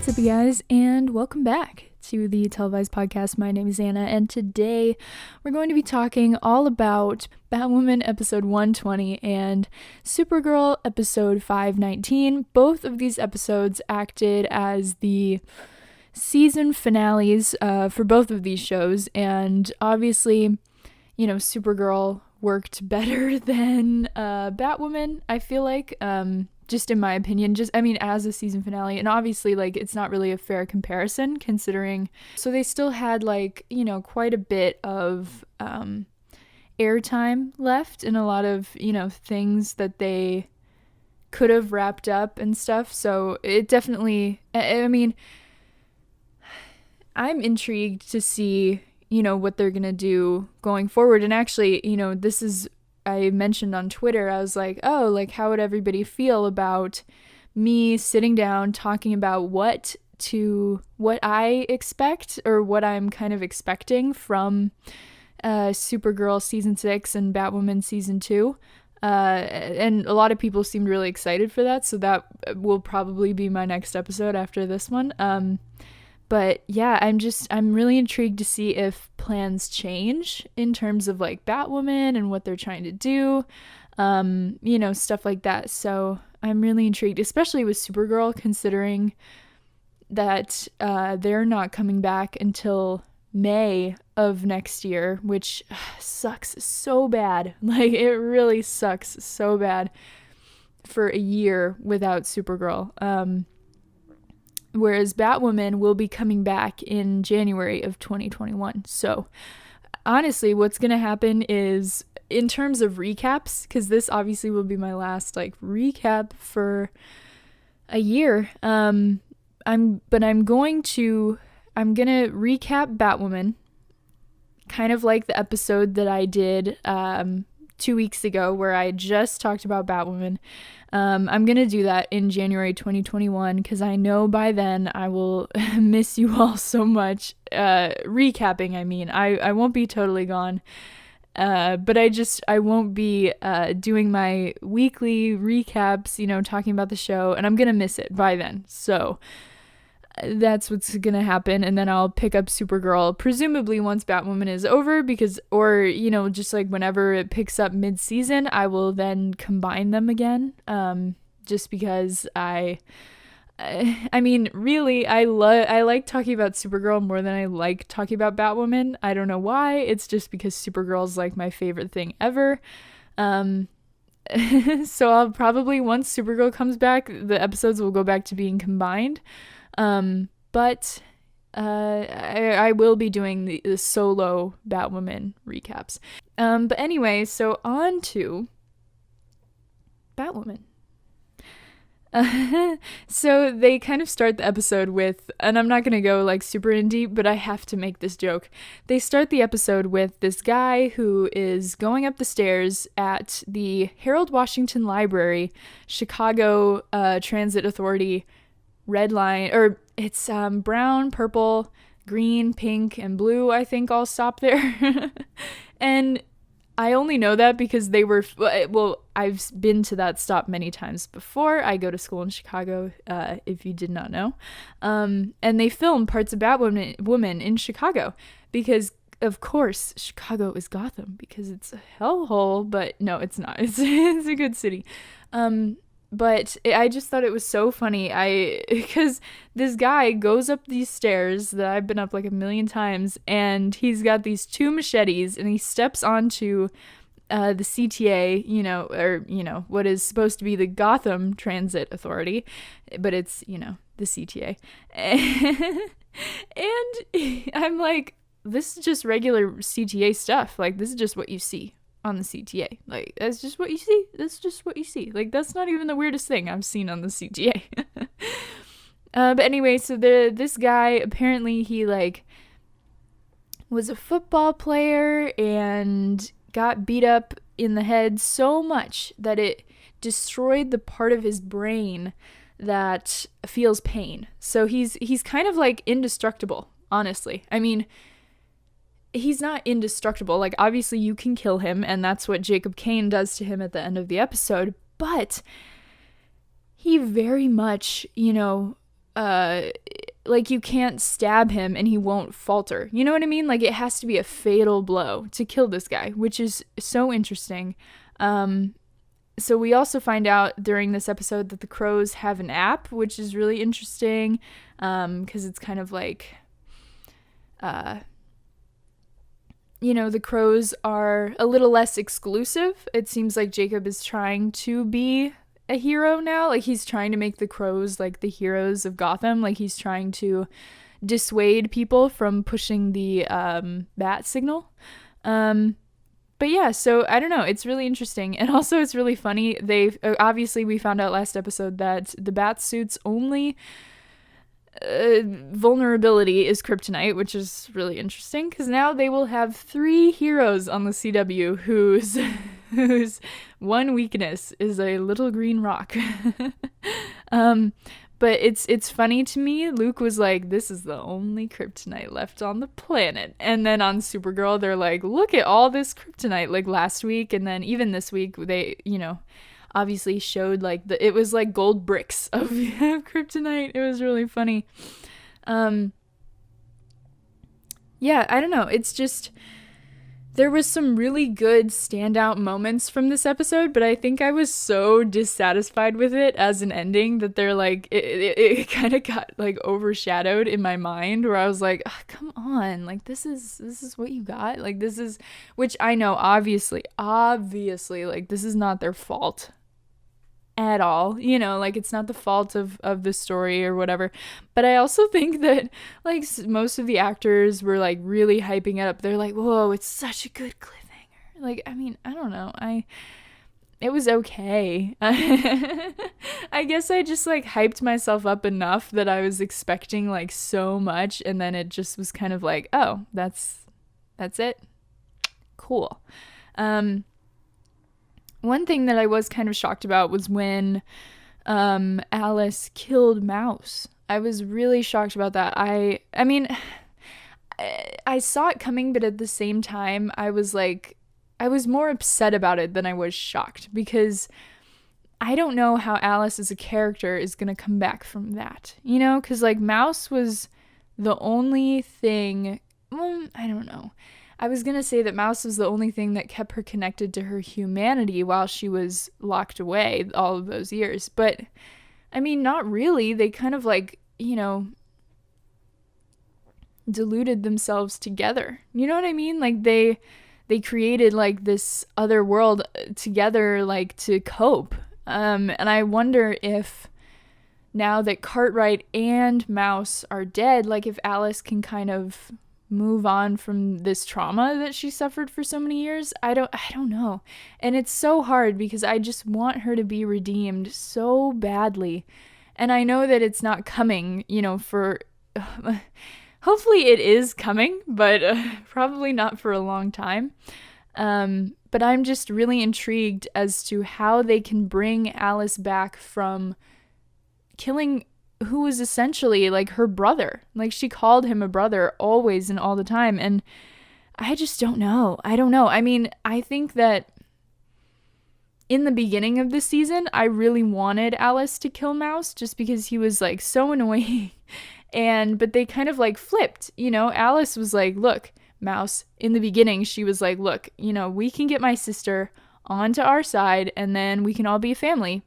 What's up, you guys, and welcome back to the Televised Podcast. My name is Anna, and today we're going to be talking all about Batwoman episode 120 and Supergirl episode 519. Both of these episodes acted as the season finales for both of these shows, and obviously, Supergirl worked better than Batwoman, I feel like. Just in my opinion, as a season finale. And obviously, it's not really a fair comparison considering. So they still had, quite a bit of airtime left and a lot of, things that they could have wrapped up and stuff. So it definitely, I'm intrigued to see, what they're going to do going forward. And actually, I mentioned on Twitter, I was like, how would everybody feel about me sitting down talking about what I expect or what I'm kind of expecting from Supergirl season 6 and Batwoman season 2. And a lot of people seemed really excited for that, so that will probably be my next episode after this one. But yeah, I'm really intrigued to see if plans change in terms of Batwoman and what they're trying to do, stuff like that. So I'm really intrigued, especially with Supergirl, considering that they're not coming back until May of next year, which sucks so bad. It really sucks so bad for a year without Supergirl. Whereas Batwoman will be coming back in January of 2021. So honestly, what's going to happen is, in terms of recaps, because this obviously will be my last recap for a year, I'm going to recap Batwoman, kind of like the episode that I did 2 weeks ago where I just talked about Batwoman. I'm going to do that in January 2021 because I know by then I will miss you all so much. Recapping, I won't be totally gone. But I won't be doing my weekly recaps, talking about the show, and I'm going to miss it by then. So that's what's going to happen. And then I'll pick up Supergirl, presumably once Batwoman is over, whenever it picks up mid-season, I will then combine them again. Just because really, I like talking about Supergirl more than I like talking about Batwoman. I don't know why. It's just because Supergirl's my favorite thing ever. So I'll probably, once Supergirl comes back, the episodes will go back to being combined. But I will be doing the solo Batwoman recaps. But anyway, so on to Batwoman. So they kind of start the episode with, and I'm not going to go super in deep, but I have to make this joke. They start the episode with this guy who is going up the stairs at the Harold Washington Library, Chicago Transit Authority red line, or it's brown, purple, green, pink, and blue, I think all stop there. And I only know that because they were, I've been to that stop many times before. I go to school in Chicago, if you did not know. And they film parts of Batwoman in Chicago because, of course, Chicago is Gotham because it's a hellhole, but no, it's not. It's a good city. But I just thought it was so funny. Because this guy goes up these stairs that I've been up a million times, and he's got these two machetes, and he steps onto the CTA, what is supposed to be the Gotham Transit Authority, but it's, the CTA. And I'm like, this is just regular CTA stuff. This is just what you see on the CTA. That's just what you see. That's just what you see. That's not even the weirdest thing I've seen on the CTA. But anyway, so this guy, apparently he was a football player and got beat up in the head so much that it destroyed the part of his brain that feels pain. So he's kind of indestructible, honestly. He's not indestructible. Obviously you can kill him, and that's what Jacob Kane does to him at the end of the episode, but he very much, like you can't stab him and he won't falter. You know what I mean? Like it has to be a fatal blow to kill this guy, which is so interesting. So we also find out during this episode that the crows have an app, which is really interesting, because it's kind of like, the crows are a little less exclusive. It seems like Jacob is trying to be a hero now. Like he's trying to make the crows like the heroes of Gotham. Like he's trying to dissuade people from pushing the bat signal. But yeah, so I don't know. It's really interesting. And also it's really funny. Obviously we found out last episode that the bat suit's only vulnerability is kryptonite, which is really interesting because now they will have 3 heroes on the CW whose one weakness is a little green rock. But it's funny to me. Luke was like, this is the only kryptonite left on the planet. And then on Supergirl, they're like, look at all this kryptonite, like last week. And then even this week, they, obviously showed like it was like gold bricks of kryptonite. It was really funny. Yeah, I don't know. It's just, there was some really good standout moments from this episode, but I think I was so dissatisfied with it as an ending that they're like, it kind of got like overshadowed in my mind, where I was like, oh, come on, like this is what you got, like this is, which I know obviously like this is not their fault at all, like it's not the fault of the story or whatever, but I also think that like most of the actors were like really hyping it up. They're like, whoa, it's such a good cliffhanger. Like, I mean, I don't know, it was okay. I guess I just like hyped myself up enough that I was expecting like so much, and then it just was kind of like, oh, that's it, cool. One thing that I was kind of shocked about was when Alice killed Mouse. I was really shocked about that. I mean, I saw it coming, but at the same time, I was more upset about it than I was shocked, because I don't know how Alice as a character is going to come back from that, because like Mouse was the only thing, I don't know. I was going to say that Mouse was the only thing that kept her connected to her humanity while she was locked away all of those years. But, I mean, not really. They kind of like, diluted themselves together. You know what I mean? Like they created like this other world together, like to cope. And I wonder if now that Cartwright and Mouse are dead, like if Alice can kind of move on from this trauma that she suffered for so many years. I don't know. And it's so hard because I just want her to be redeemed so badly. And I know that it's not coming, for hopefully it is coming, but probably not for a long time. But I'm just really intrigued as to how they can bring Alice back from killing who was essentially like her brother. Like she called him a brother always and all the time. And I just don't know. I don't know. I mean, I think that in the beginning of the season, I really wanted Alice to kill Mouse just because he was like so annoying. But they kind of like flipped, Alice was like, look, Mouse, in the beginning, she was like, look, we can get my sister onto our side and then we can all be a family.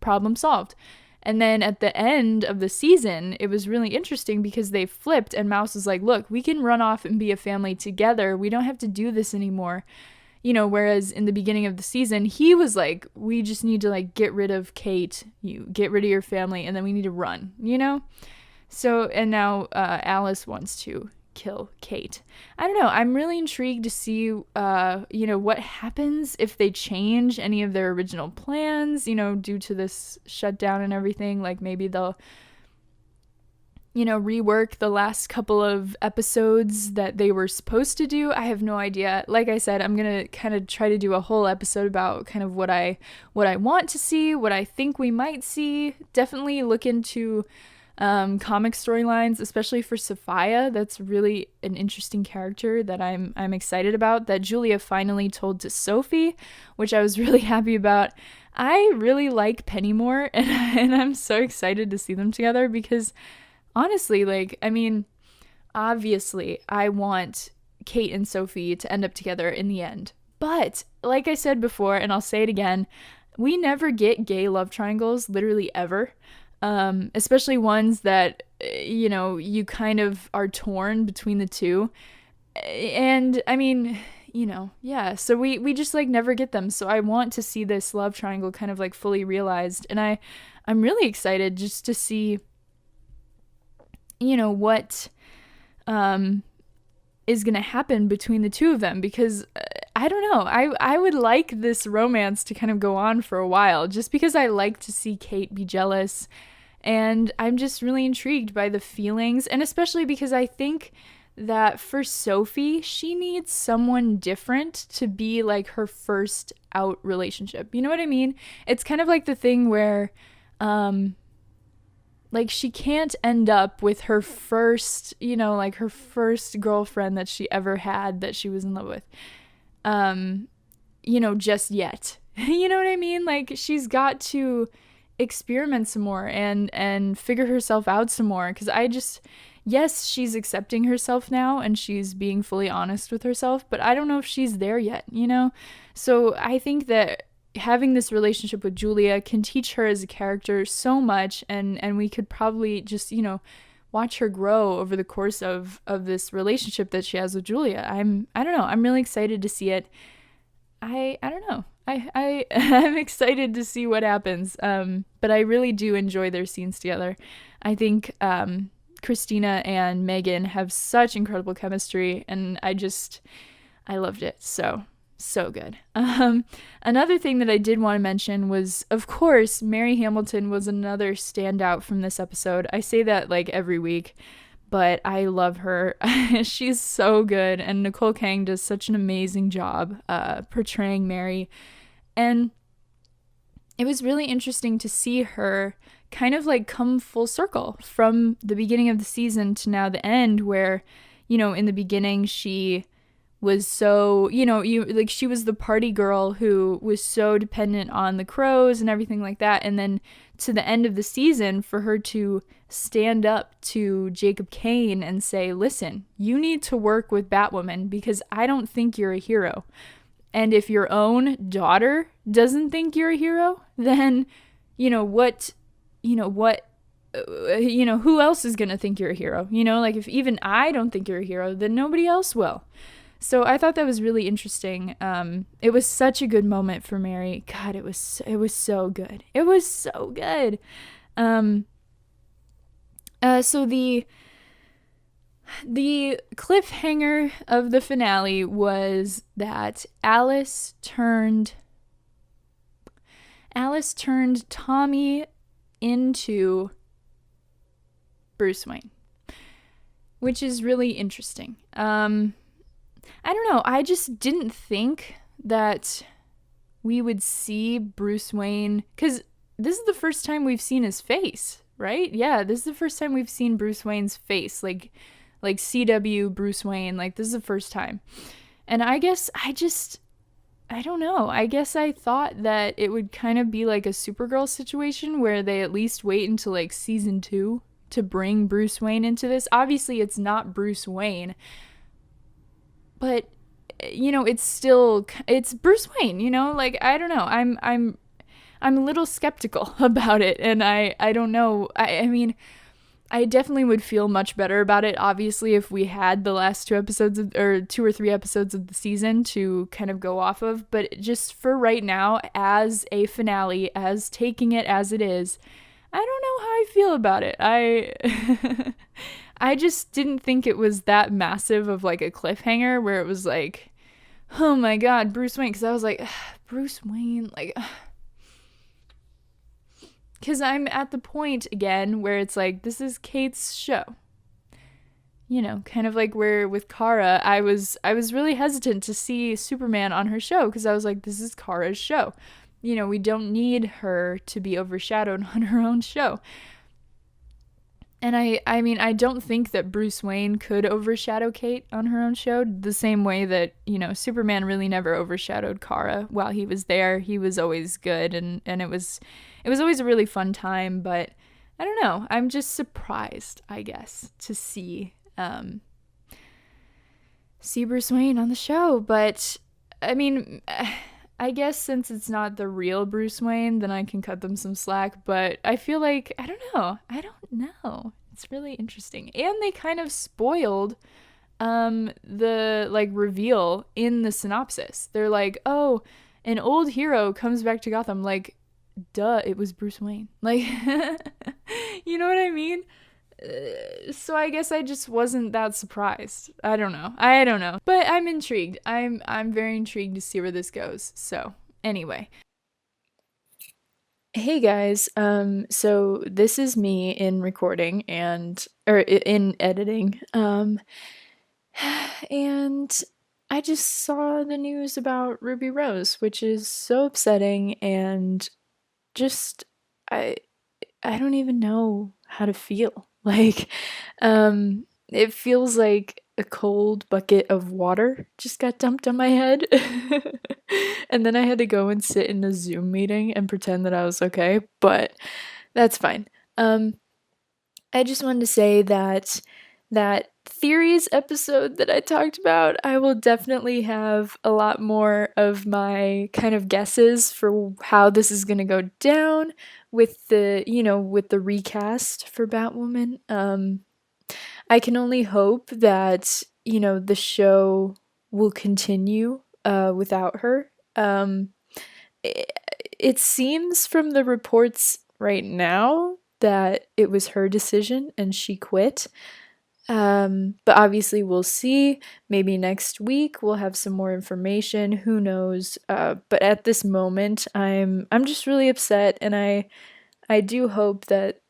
Problem solved. And then at the end of the season, it was really interesting because they flipped and Mouse was like, look, we can run off and be a family together. We don't have to do this anymore. Whereas in the beginning of the season, he was like, we just need to like get rid of Kate, you get rid of your family, and then we need to run, So, and now Alice wants to kill Kate. I don't know. I'm really intrigued to see, what happens if they change any of their original plans, due to this shutdown and everything. Like maybe they'll, rework the last couple of episodes that they were supposed to do. I have no idea. Like I said, I'm going to kind of try to do a whole episode about kind of what I want to see, what I think we might see. Definitely look into comic storylines, especially for Sophia. That's really an interesting character that I'm excited about, that Julia finally told to Sophie, which I was really happy about. I really like Pennymore, and I'm so excited to see them together because honestly, like, I mean, obviously, I want Kate and Sophie to end up together in the end. But, like I said before, and I'll say it again, we never get gay love triangles, literally ever. Especially ones that, you know, you kind of are torn between the two. And, I mean, you know, yeah, so we just, like, never get them. So I want to see this love triangle kind of, like, fully realized. And I'm really excited just to see, you know, what is going to happen between the two of them, because I don't know, I would like this romance to kind of go on for a while, just because I like to see Kate be jealous, and I'm just really intrigued by the feelings, and especially because I think that for Sophie, she needs someone different to be like her first out relationship. You know what I mean? It's kind of like the thing where like, she can't end up with her first, you know, like her first girlfriend that she ever had that she was in love with, you know, just yet. You know what I mean? Like, she's got to experiment some more and figure herself out some more. Because yes, she's accepting herself now and she's being fully honest with herself, but I don't know if she's there yet, you know? So I think that having this relationship with Julia can teach her as a character so much, and we could probably just, you know, watch her grow over the course of this relationship that she has with Julia. I don't know, I'm really excited to see it. I don't know. I'm excited to see what happens. But I really do enjoy their scenes together. I think Christina and Megan have such incredible chemistry, and I loved it. So good. Another thing that I did want to mention was, of course, Mary Hamilton was another standout from this episode. I say that like every week, but I love her. She's so good, and Nicole Kang does such an amazing job portraying Mary. And it was really interesting to see her kind of like come full circle from the beginning of the season to now the end, where, you know, in the beginning she was so, you know, she was the party girl who was so dependent on the crows and everything like that. And then to the end of the season, for her to stand up to Jacob Kane and say, listen, you need to work with Batwoman because I don't think you're a hero. And if your own daughter doesn't think you're a hero, then, who else is going to think you're a hero? You know, like, if even I don't think you're a hero, then nobody else will. So I thought that was really interesting. It was such a good moment for Mary. God, it was so good. It was so good. So the cliffhanger of the finale was that Alice turned Tommy into Bruce Wayne, which is really interesting. I don't know. I just didn't think that we would see Bruce Wayne, because this is the first time we've seen his face, right? Yeah, this is the first time we've seen Bruce Wayne's face, like CW Bruce Wayne. Like, this is the first time. And I guess I don't know. I guess I thought that it would kind of be like a Supergirl situation where they at least wait until like season 2 to bring Bruce Wayne into this. Obviously, it's not Bruce Wayne, but, you know, it's Bruce Wayne, you know? Like, I don't know. I'm a little skeptical about it, and I don't know. I mean, I definitely would feel much better about it, obviously, if we had the last 2 episodes or 2 or 3 episodes of the season to kind of go off of. But just for right now, as a finale, as taking it as it is, I don't know how I feel about it. I just didn't think it was that massive of like a cliffhanger where it was like, oh my God, Bruce Wayne. Because I was like, Bruce Wayne, like, because I'm at the point again where it's like, this is Kate's show. You know, kind of like where with Kara, I was really hesitant to see Superman on her show because I was like, this is Kara's show. You know, we don't need her to be overshadowed on her own show. And I mean, I don't think that Bruce Wayne could overshadow Kate on her own show the same way that, you know, Superman really never overshadowed Kara while he was there. He was always good, and it was always a really fun time. But I don't know. I'm just surprised, I guess, to see Bruce Wayne on the show. But I mean, I guess since it's not the real Bruce Wayne, then I can cut them some slack. But I feel like I don't know. It's really interesting, and they kind of spoiled the like reveal in the synopsis. They're like, oh, an old hero comes back to Gotham. Like, duh, it was Bruce Wayne. Like, you know what I mean? So I guess I just wasn't that surprised. I don't know. But I'm intrigued. I'm very intrigued to see where this goes. So, anyway. Hey guys. So this is me in recording or in editing. And I just saw the news about Ruby Rose, which is so upsetting, and just I I don't even know how to feel. Like, it feels like a cold bucket of water just got dumped on my head. And then I had to go and sit in a Zoom meeting and pretend that I was okay, but that's fine. Um, I just wanted to say that that theories episode that I talked about, I will definitely have a lot more of my kind of guesses for how this is going to go down with with the recast for Batwoman. I can only hope that, the show will continue without her. It, it seems from the reports right now that it was her decision and she quit. But obviously we'll see. Maybe next week we'll have some more information. Who knows? But at this moment, I'm just really upset, and I do hope that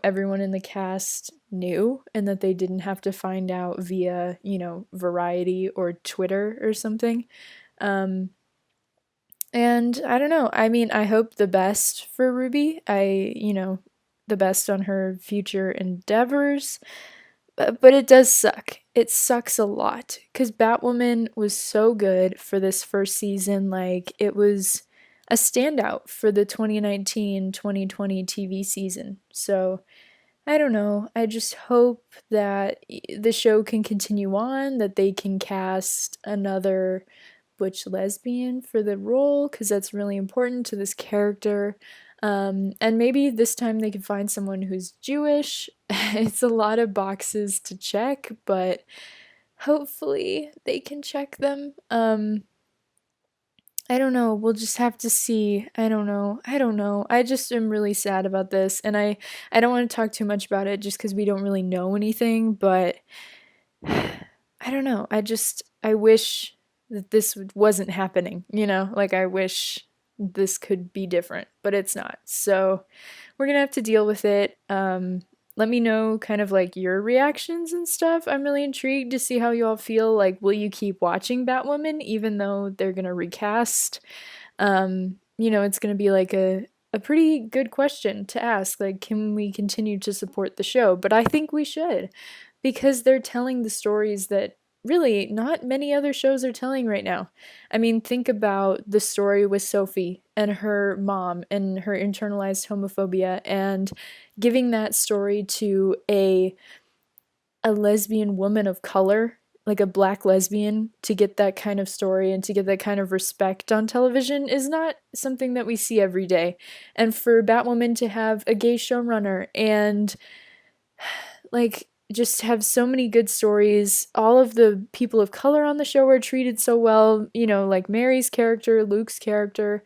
everyone in the cast knew and that they didn't have to find out via Variety or Twitter or something. Um, and I don't know. I mean, I hope the best for Ruby. The best on her future endeavors. But it does suck. It sucks a lot because Batwoman was so good for this first season. Like, it was a standout for the 2019-2020 TV season. So, I don't know. I just hope that the show can continue on, that they can cast another butch lesbian for the role because that's really important to this character. And maybe this time they can find someone who's Jewish. It's a lot of boxes to check, but hopefully they can check them. I don't know. We'll just have to see. I don't know. I just am really sad about this, and I don't want to talk too much about it just because we don't really know anything. But I don't know. I wish that this wasn't happening. Like, I wish this could be different, but it's not. So we're gonna have to deal with it. Let me know kind of like your reactions and stuff. I'm really intrigued to see how you all feel. Like, will you keep watching Batwoman even though they're gonna recast? It's gonna be like a pretty good question to ask. Like, can we continue to support the show? But I think we should, because they're telling the stories that really not many other shows are telling right now. I mean, think about the story with Sophie and her mom and her internalized homophobia, and giving that story to a lesbian woman of color, like a black lesbian, to get that kind of story and to get that kind of respect on television is not something that we see every day. And for Batwoman to have a gay showrunner and like just have so many good stories. All of the people of color on the show are treated so well, like Mary's character, Luke's character.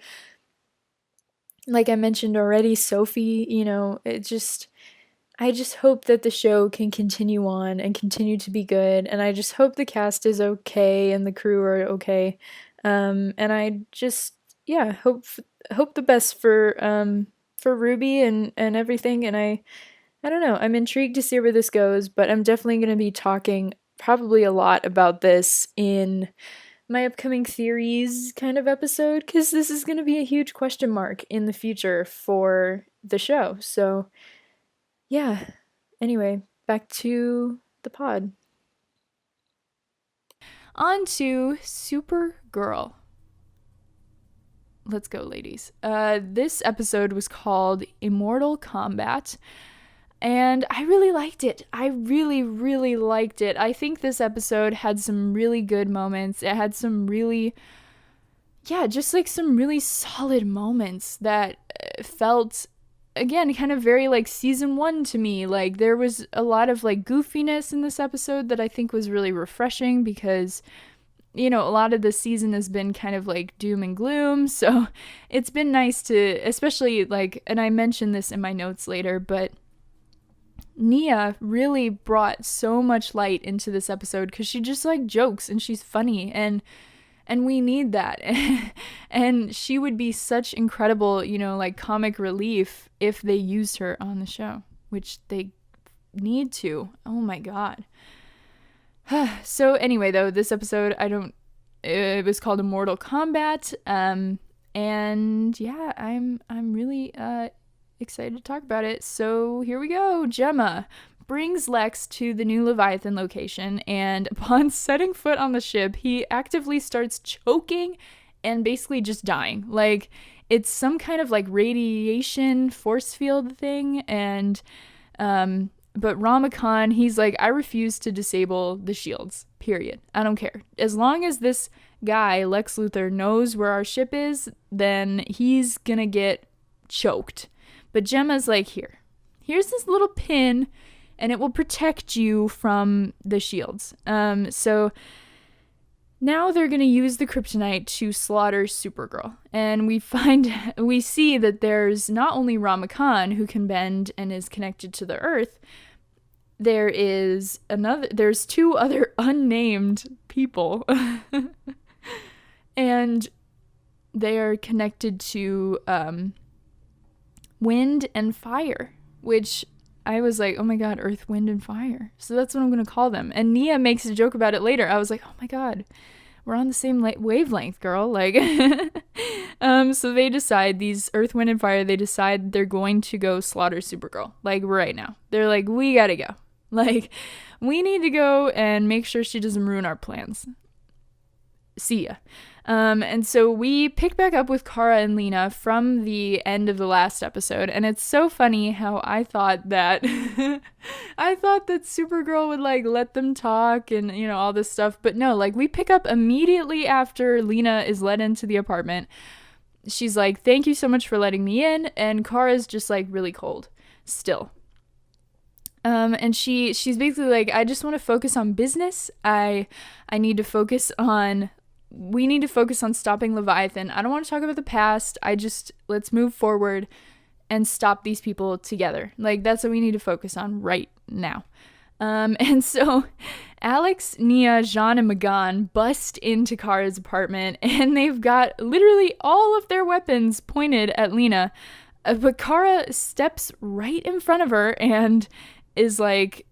Like I mentioned already, Sophie, I just hope that the show can continue on and continue to be good, and I just hope the cast is okay and the crew are okay. And I just yeah, hope the best for Ruby and everything, and I don't know. I'm intrigued to see where this goes, but I'm definitely going to be talking probably a lot about this in my upcoming theories kind of episode, because this is going to be a huge question mark in the future for the show. So, yeah. Anyway, back to the pod. On to Supergirl. Let's go, ladies. This episode was called Immortal Kombat. And I really liked it. I really, really liked it. I think this episode had some really good moments. It had some really, just like some really solid moments that felt, again, kind of very like season 1 to me. Like there was a lot of like goofiness in this episode that I think was really refreshing because, a lot of the season has been kind of like doom and gloom. So it's been nice to, especially like, and I mentioned this in my notes later, but Nia really brought so much light into this episode because she just like jokes and she's funny and we need that. And she would be such incredible, like comic relief if they used her on the show, which they need to. Oh my God. So anyway, though, this episode, it was called Immortal Kombat. And yeah, I'm really, excited to talk about it. So here we go. Gemma brings Lex to the new Leviathan location, and upon setting foot on the ship, he actively starts choking and basically just dying. Like it's some kind of like radiation force field thing. And but Ramakan, he's like, I refuse to disable the shields, period. I don't care. As long as this guy, Lex Luthor, knows where our ship is, then he's gonna get choked. But Gemma's like, here's this little pin, and it will protect you from the shields. So now they're going to use the kryptonite to slaughter Supergirl. And we see that there's not only Ramakan who can bend and is connected to the Earth, there's 2 other unnamed people. And they are connected to wind and fire, which I was like, oh my God, earth, wind, and fire. So that's what I'm going to call them. And Nia makes a joke about it later. I was like, oh my God, we're on the same wavelength, girl. Like, so they decide, these earth, wind, and fire, they decide they're going to go slaughter Supergirl, like right now. They're like, we got to go. Like, we need to go and make sure she doesn't ruin our plans. See ya. And so we pick back up with Kara and Lena from the end of the last episode, and it's so funny how I thought that Supergirl would like let them talk and all this stuff, but no, like we pick up immediately after Lena is let into the apartment. She's like, thank you so much for letting me in, and Kara's just like really cold still. And she's basically like, I just want to focus on business. We need to focus on stopping Leviathan. I don't want to talk about the past. Let's move forward and stop these people together. Like, that's what we need to focus on right now. And so Alex, Nia, Jean, and Magan bust into Kara's apartment, and they've got literally all of their weapons pointed at Lena. But Kara steps right in front of her and is like,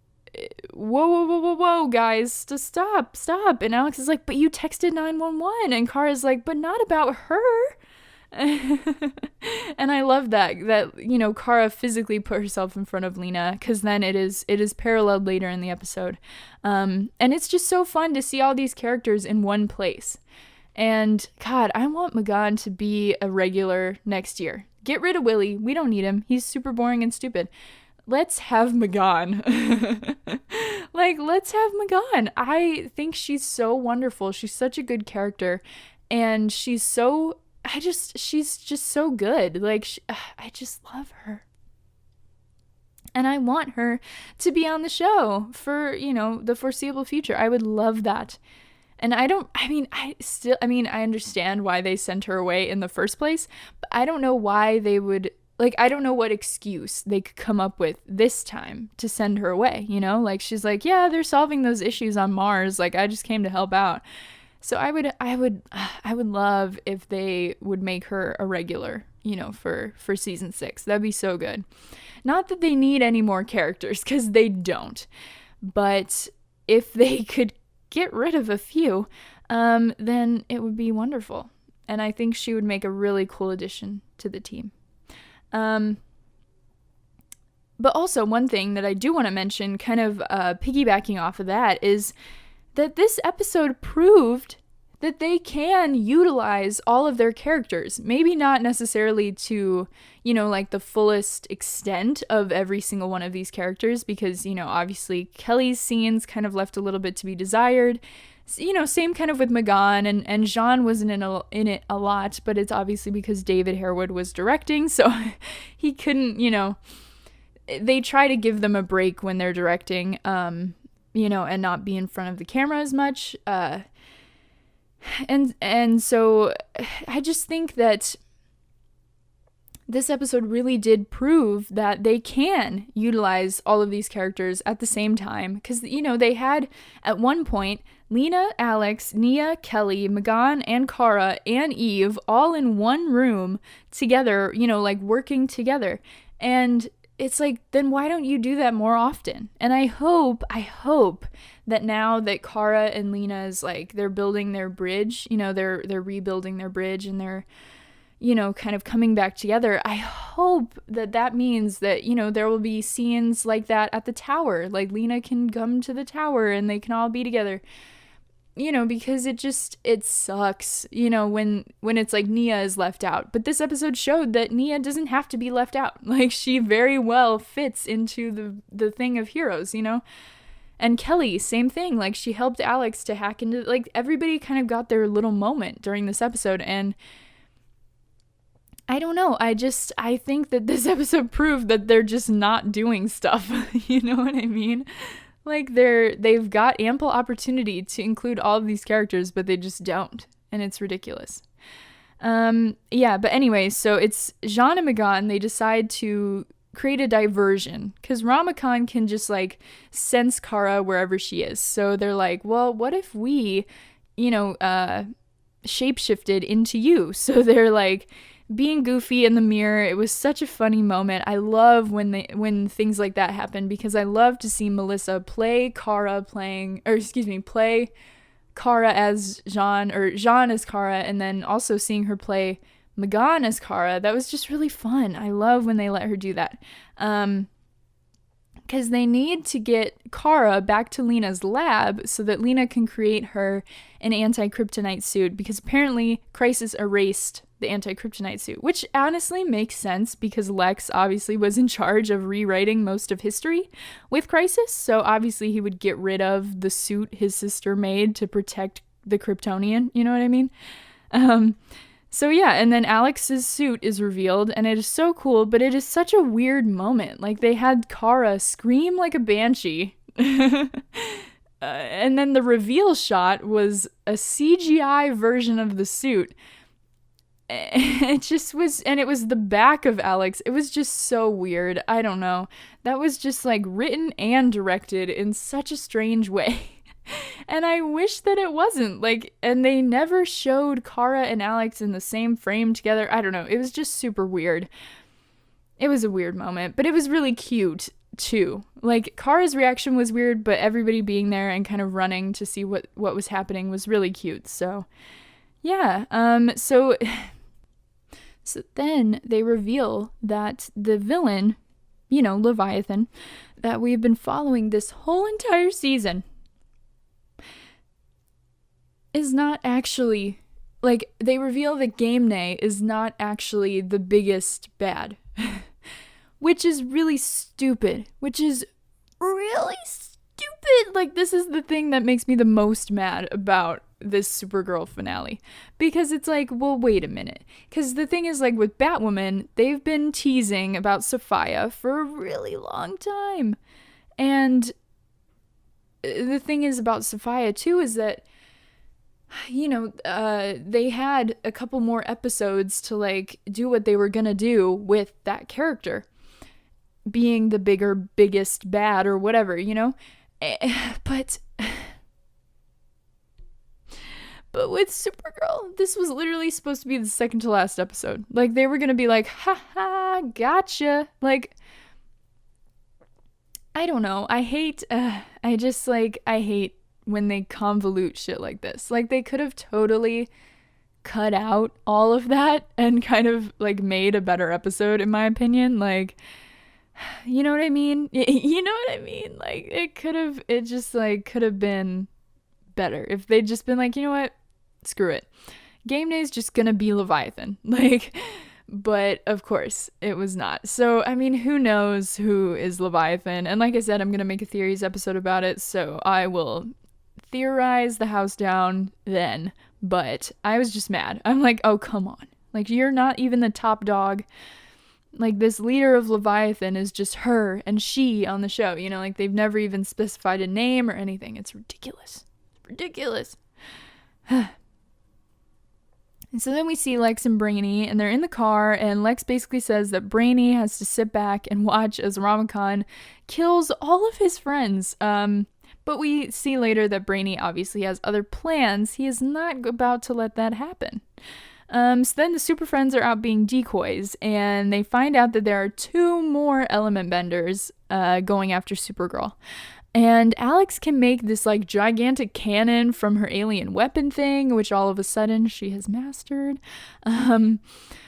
whoa, guys, stop. And Alex is like, but you texted 911. And Kara's like, but not about her. And I love that Kara physically put herself in front of Lena, because then it is paralleled later in the episode. And it's just so fun to see all these characters in one place. And God, I want Magan to be a regular next year. Get rid of Willie. We don't need him. He's super boring and stupid. Let's have Magan. Let's have Magan. I think she's so wonderful. She's such a good character. And she's just so good. I just love her. And I want her to be on the show for, the foreseeable future. I would love that. And I understand why they sent her away in the first place, but I don't know why they would, I don't know what excuse they could come up with this time to send her away, she's like, yeah, they're solving those issues on Mars. I just came to help out. So I would love if they would make her a regular, for season 6. That'd be so good. Not that they need any more characters, because they don't. But if they could get rid of a few, then it would be wonderful. And I think she would make a really cool addition to the team. But also one thing that I do want to mention, kind of piggybacking off of that, is that this episode proved that they can utilize all of their characters. Maybe not necessarily to, you know, like the fullest extent of every single one of these characters, because, you know, obviously Kelly's scenes kind of left a little bit to be desired. You know, same kind of with Megan, and Jean wasn't in it a lot, but it's obviously because David Harewood was directing, so he couldn't, you know, they try to give them a break when they're directing, you know, and not be in front of the camera as much. And so I just think that this episode really did prove that they can utilize all of these characters at the same time. Because, you know, they had at one point Lena, Alex, Nia, Kelly, Megan, and Kara, and Eve all in one room together, you know, like working together. And it's like, then why don't you do that more often? And I hope that now that Kara and Lena is like, they're building their bridge, you know, they're rebuilding their bridge, and they're, you know, kind of coming back together. I hope that means that, you know, there will be scenes like that at the tower. Like Lena can come to the tower and they can all be together. You know, because it sucks, you know, when it's like Nia is left out. But this episode showed that Nia doesn't have to be left out. Like, she very well fits into the thing of heroes, you know? And Kelly, same thing. Like, she helped Alex to hack into, like, everybody kind of got their little moment during this episode. And I don't know. I think that this episode proved that they're just not doing stuff. You know what I mean? Like, they've got ample opportunity to include all of these characters, but they just don't. And it's ridiculous. Yeah, but anyway, so it's Jean and Megan. They decide to create a diversion, because Ramakan can just, like, sense Kara wherever she is. So they're like, well, what if we, you know, shapeshifted into you? So they're, like, being goofy in the mirror. It was such a funny moment. I love when things like that happen, because I love to see Melissa play Kara as Jean, or Jean as Kara, and then also seeing her play Megan as Kara. That was just really fun. I love when they let her do that. Because they need to get Kara back to Lena's lab so that Lena can create her an anti-kryptonite suit, because apparently Crisis erased the anti-kryptonite suit, which honestly makes sense because Lex obviously was in charge of rewriting most of history with Crisis, so obviously he would get rid of the suit his sister made to protect the Kryptonian, you know what I mean? So yeah, and then Alex's suit is revealed, and it is so cool, but it is such a weird moment. Like, they had Kara scream like a banshee, and then the reveal shot was a CGI version of the suit. It just was, and it was the back of Alex. It was just so weird. I don't know. That was just like written and directed in such a strange way. And I wish that it wasn't, like, and they never showed Kara and Alex in the same frame together. I don't know. It was just super weird. It was a weird moment, but it was really cute too. Like, Kara's reaction was weird, but everybody being there and kind of running to see what was happening was really cute. So yeah. So then they reveal that the villain, you know, Leviathan, that we've been following this whole entire season, is not actually, like, they reveal that Gamney is not actually the biggest bad, which is really stupid, Like, this is the thing that makes me the most mad about this Supergirl finale, because it's like, well, wait a minute, because the thing is, like, with Batwoman, they've been teasing about Sophia for a really long time, and the thing is about Sophia too is that, you know, they had a couple more episodes to, like, do what they were gonna do with that character being the biggest bad or whatever, you know? But with Supergirl, this was literally supposed to be the second to last episode. Like, they were gonna be like, haha, gotcha. Like, I don't know. I hate when they convolute shit like this. Like, they could have totally cut out all of that and kind of, like, made a better episode, in my opinion. Like, you know what I mean? You know what I mean? Like, it could have been better if they'd just been like, you know what? screw it. Game day is just gonna be Leviathan. Like, but of course it was not. So, I mean, who knows who is Leviathan? And like I said, I'm gonna make a theories episode about it, so I will theorize the house down then. But I was just mad. I'm like, oh, come on. Like, you're not even the top dog. Like, this leader of Leviathan is just her and she on the show, you know, like they've never even specified a name or anything. It's ridiculous. Ridiculous. And so then we see Lex and Brainy, and they're in the car, and Lex basically says that Brainy has to sit back and watch as Ramakan kills all of his friends. But we see later that Brainy obviously has other plans. He is not about to let that happen. So then the Super Friends are out being decoys, and they find out that there are 2 more element benders going after Supergirl. And Alex can make this like gigantic cannon from her alien weapon thing, which all of a sudden she has mastered.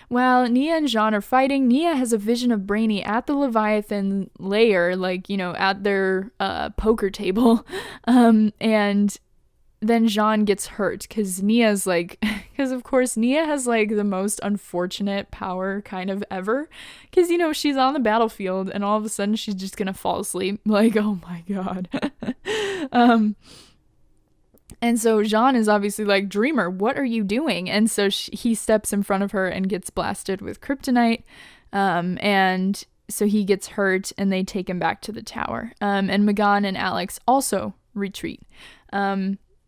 While Nia and Jean are fighting, Nia has a vision of Brainy at the Leviathan lair, like, you know, at their poker table. And then Jean gets hurt because Nia's like, because of course Nia has like the most unfortunate power kind of ever, because, you know, she's on the battlefield and all of a sudden she's just gonna fall asleep. Like, oh my god. And so Jean is obviously like, Dreamer, what are you doing? And so he steps in front of her and gets blasted with kryptonite, and so he gets hurt, and they take him back to the tower. And Magan and Alex also retreat.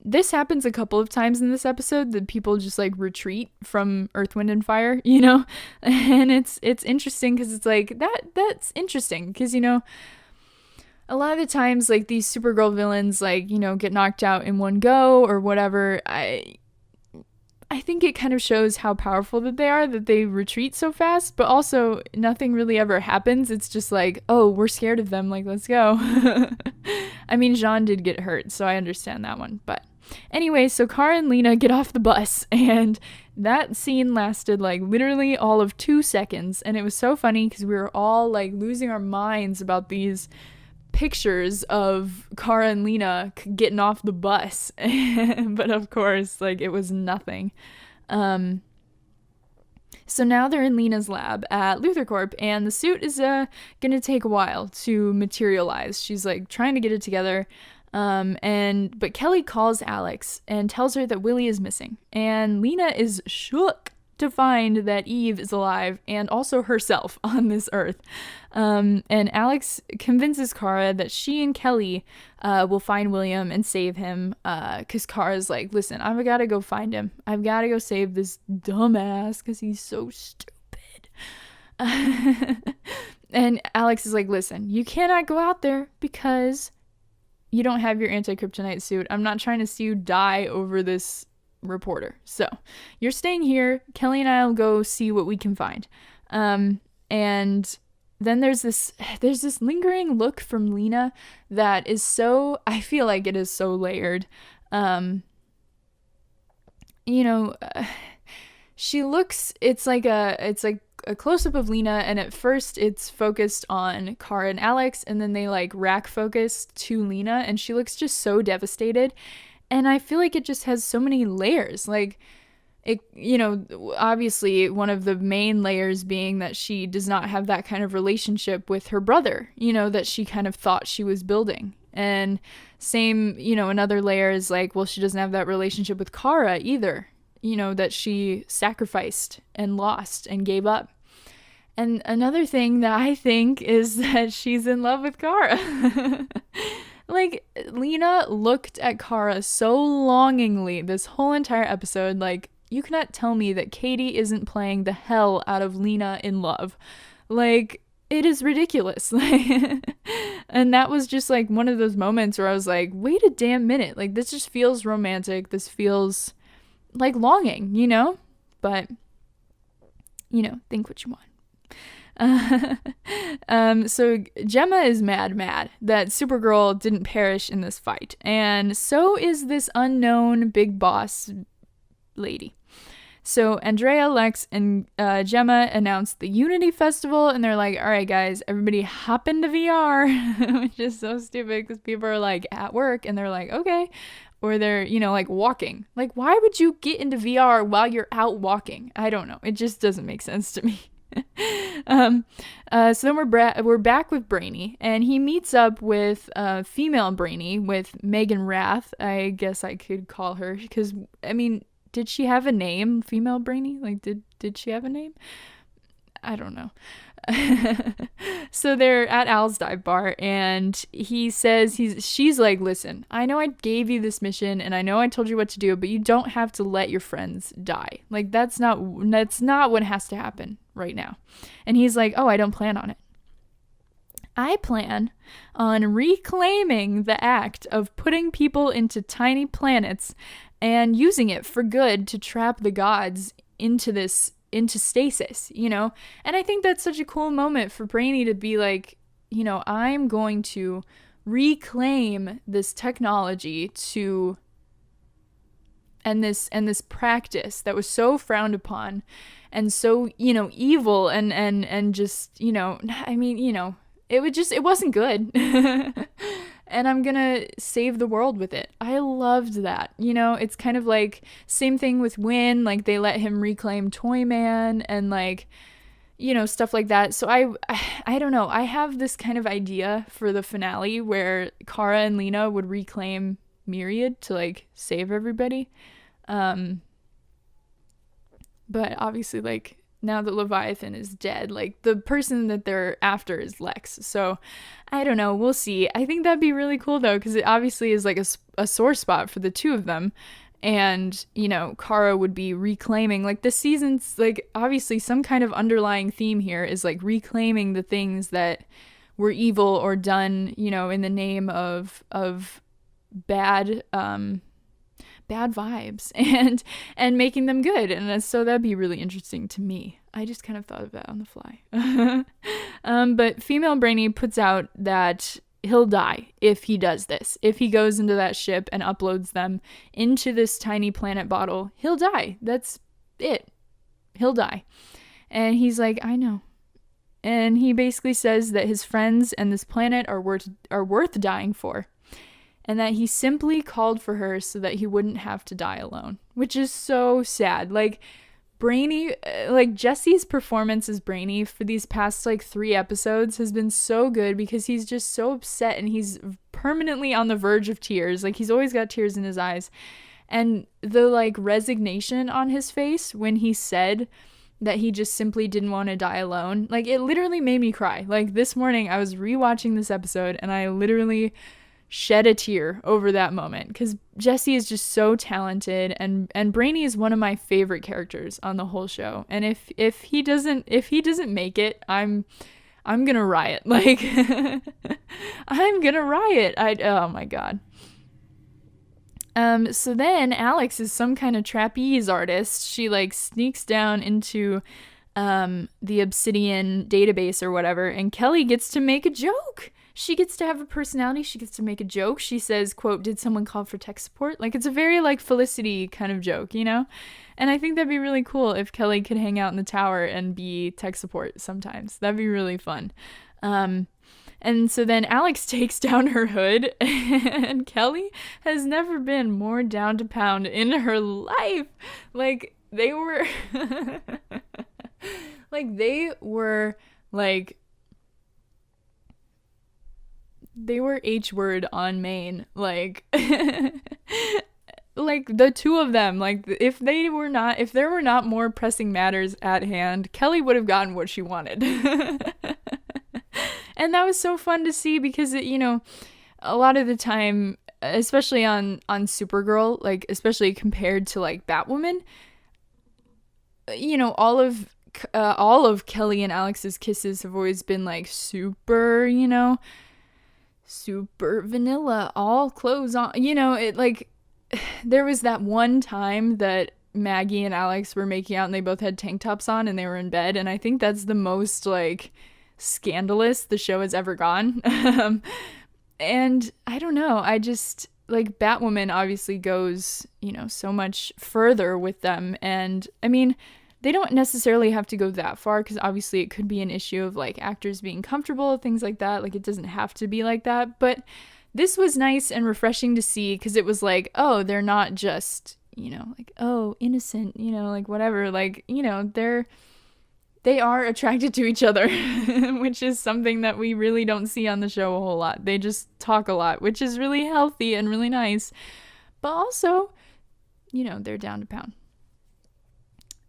This happens a couple of times in this episode, that people just like retreat from Earth, Wind, and Fire, you know? And it's interesting because it's like, that's interesting because, you know, a lot of the times like these Supergirl villains, like, you know, get knocked out in one go or whatever. I think it kind of shows how powerful that they are, that they retreat so fast, but also nothing really ever happens. It's just like, oh, we're scared of them, like, let's go. I mean, Jean did get hurt, so I understand that one, but anyway, so Kara and Lena get off the bus, and that scene lasted like literally all of 2 seconds, and it was so funny because we were all like losing our minds about these pictures of Kara and Lena getting off the bus. But of course, like, it was nothing. So now they're in Lena's lab at LuthorCorp, and the suit is gonna take a while to materialize. She's like trying to get it together. But Kelly calls Alex and tells her that Willie is missing, and Lena is shook to find that Eve is alive and also herself on this earth. And Alex convinces Kara that she and Kelly will find William and save him, because Kara's like, listen, I've got to go find him. I've got to go save this dumbass because he's so stupid. And Alex is like, listen, you cannot go out there because you don't have your anti-kryptonite suit. I'm not trying to see you die over this reporter. So you're staying here. Kelly and I will go see what we can find. And then there's this lingering look from Lena that is so, I feel like it is so layered. She looks, it's like a close-up of Lena, and at first it's focused on Kara and Alex, and then they like rack focus to Lena, and she looks just so devastated. And I feel like it just has so many layers. Like, it, you know, obviously one of the main layers being that she does not have that kind of relationship with her brother, you know, that she kind of thought she was building. And same, you know, another layer is like, well, she doesn't have that relationship with Kara either, you know, that she sacrificed and lost and gave up. And another thing that I think is that she's in love with Kara. Like, Lena looked at Kara so longingly this whole entire episode. Like, you cannot tell me that Katie isn't playing the hell out of Lena in love. Like, it is ridiculous. And that was just like one of those moments where I was like, wait a damn minute. Like, this just feels romantic. This feels like longing, you know? But, you know, think what you want. So Gemma is mad that Supergirl didn't perish in this fight, and so is this unknown big boss lady. So Andrea, Lex, and Gemma announced the Unity Festival, and they're like, all right guys, everybody hop into VR, which is so stupid because people are like at work and they're like, okay, or they're, like walking. Like, why would you get into VR while you're out walking? I don't know. It just doesn't make sense to me. So then we're back with Brainy, and he meets up with female Brainy, with Megan Rath. I guess I could call her, because did she have a name, female Brainy? Like, did she have a name? I don't know. So they're at Al's dive bar, and he says she's like, listen, I know I gave you this mission and I know I told you what to do, but you don't have to let your friends die. Like, that's not what has to happen right now. And he's like, oh, I don't plan on it. I plan on reclaiming the act of putting people into tiny planets and using it for good to trap the gods into stasis, And I think that's such a cool moment for Brainy to be like, I'm going to reclaim this technology and this practice that was so frowned upon and so, evil and just, it wasn't good. And I'm gonna save the world with it. I loved that. It's kind of like same thing with Win, like they let him reclaim Toyman and like, stuff like that. So I don't know. I have this kind of idea for the finale where Kara and Lena would reclaim Myriad to like save everybody. But obviously, like, now that Leviathan is dead, like, the person that they're after is Lex. So, I don't know. We'll see. I think that'd be really cool, though, because it obviously is, like, a sore spot for the two of them. And, Kara would be reclaiming, like, the season's, like, obviously some kind of underlying theme here is, like, reclaiming the things that were evil or done, in the name of bad vibes and making them good. And so that'd be really interesting to me. I just kind of thought of that on the fly. But female Brainy puts out that he'll die if he does this. If he goes into that ship and uploads them into this tiny planet bottle, he'll die. That's it. He'll die. And he's like, I know. And he basically says that his friends and this planet are worth dying for. And that he simply called for her so that he wouldn't have to die alone, which is so sad. Like, Brainy, like, Jesse's performance as Brainy for these past, like, 3 episodes has been so good because he's just so upset and he's permanently on the verge of tears. Like, he's always got tears in his eyes. And the, like, resignation on his face when he said that he just simply didn't want to die alone, like, it literally made me cry. Like, this morning I was rewatching this episode and I literally shed a tear over that moment because Jesse is just so talented and Brainy is one of my favorite characters on the whole show. And if he doesn't make it, I'm gonna riot. Like, I'm gonna riot. Oh my god. So then Alex is some kind of trapeze artist. She like sneaks down into the Obsidian database or whatever, and Kelly gets to make a joke. She gets to have a personality. She gets to make a joke. She says, quote, "Did someone call for tech support?" Like, it's a very, like, Felicity kind of joke, And I think that'd be really cool if Kelly could hang out in the tower and be tech support sometimes. That'd be really fun. And so then Alex takes down her hood, and Kelly has never been more down to pound in her life. Like, they were... They were H-word on main, like, like the two of them, like if there were not more pressing matters at hand, Kelly would have gotten what she wanted. And that was so fun to see because it, a lot of the time, especially on Supergirl, like especially compared to like Batwoman, all of Kelly and Alex's kisses have always been like super, super vanilla, all clothes on, it like there was that one time that Maggie and Alex were making out and they both had tank tops on and they were in bed, and I think that's the most like scandalous the show has ever gone. And I don't know, I just like Batwoman obviously goes, so much further with them, and I mean they don't necessarily have to go that far because obviously it could be an issue of like actors being comfortable, things like that. Like it doesn't have to be like that. But this was nice and refreshing to see, because it was like, oh, they're not just, like, oh, innocent, like whatever, like, they are attracted to each other, which is something that we really don't see on the show a whole lot. They just talk a lot, which is really healthy and really nice. But also, they're down to pound.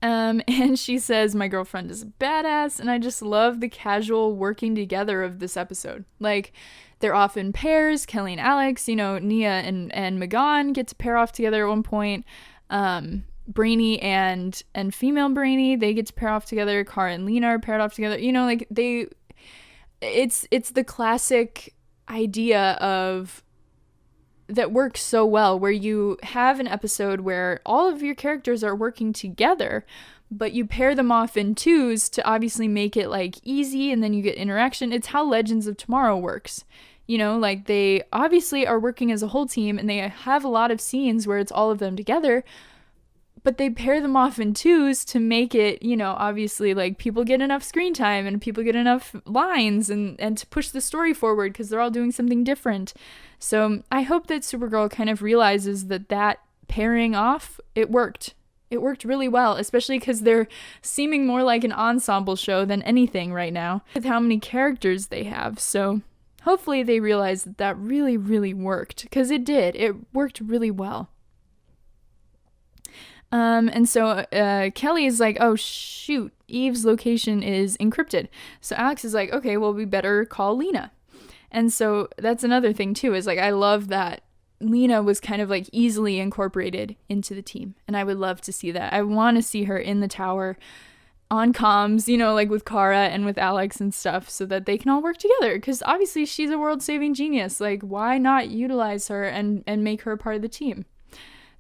And she says, my girlfriend is a badass, and I just love the casual working together of this episode. Like, they're off in pairs, Kelly and Alex, Nia and Megan get to pair off together at one point. Brainy and female Brainy, they get to pair off together. Kara and Lena are paired off together. Like it's the classic idea of that works so well, where you have an episode where all of your characters are working together, but you pair them off in twos to obviously make it like easy, and then you get interaction. It's how Legends of Tomorrow works. Like they obviously are working as a whole team, and they have a lot of scenes where it's all of them together, but they pair them off in twos to make it, obviously, like, people get enough screen time and people get enough lines and to push the story forward, because they're all doing something different. So I hope that Supergirl kind of realizes that pairing off, it worked. It worked really well, especially because they're seeming more like an ensemble show than anything right now, with how many characters they have. So hopefully they realize that really, really worked, because it did. It worked really well. And so Kelly is like, oh, shoot, Eve's location is encrypted. So Alex is like, okay, well, we better call Lena. And so that's another thing, too, is like, I love that Lena was kind of like easily incorporated into the team. And I would love to see that. I want to see her in the tower on comms, like with Kara and with Alex and stuff, so that they can all work together. Because obviously she's a world-saving genius. Like, why not utilize her and make her a part of the team?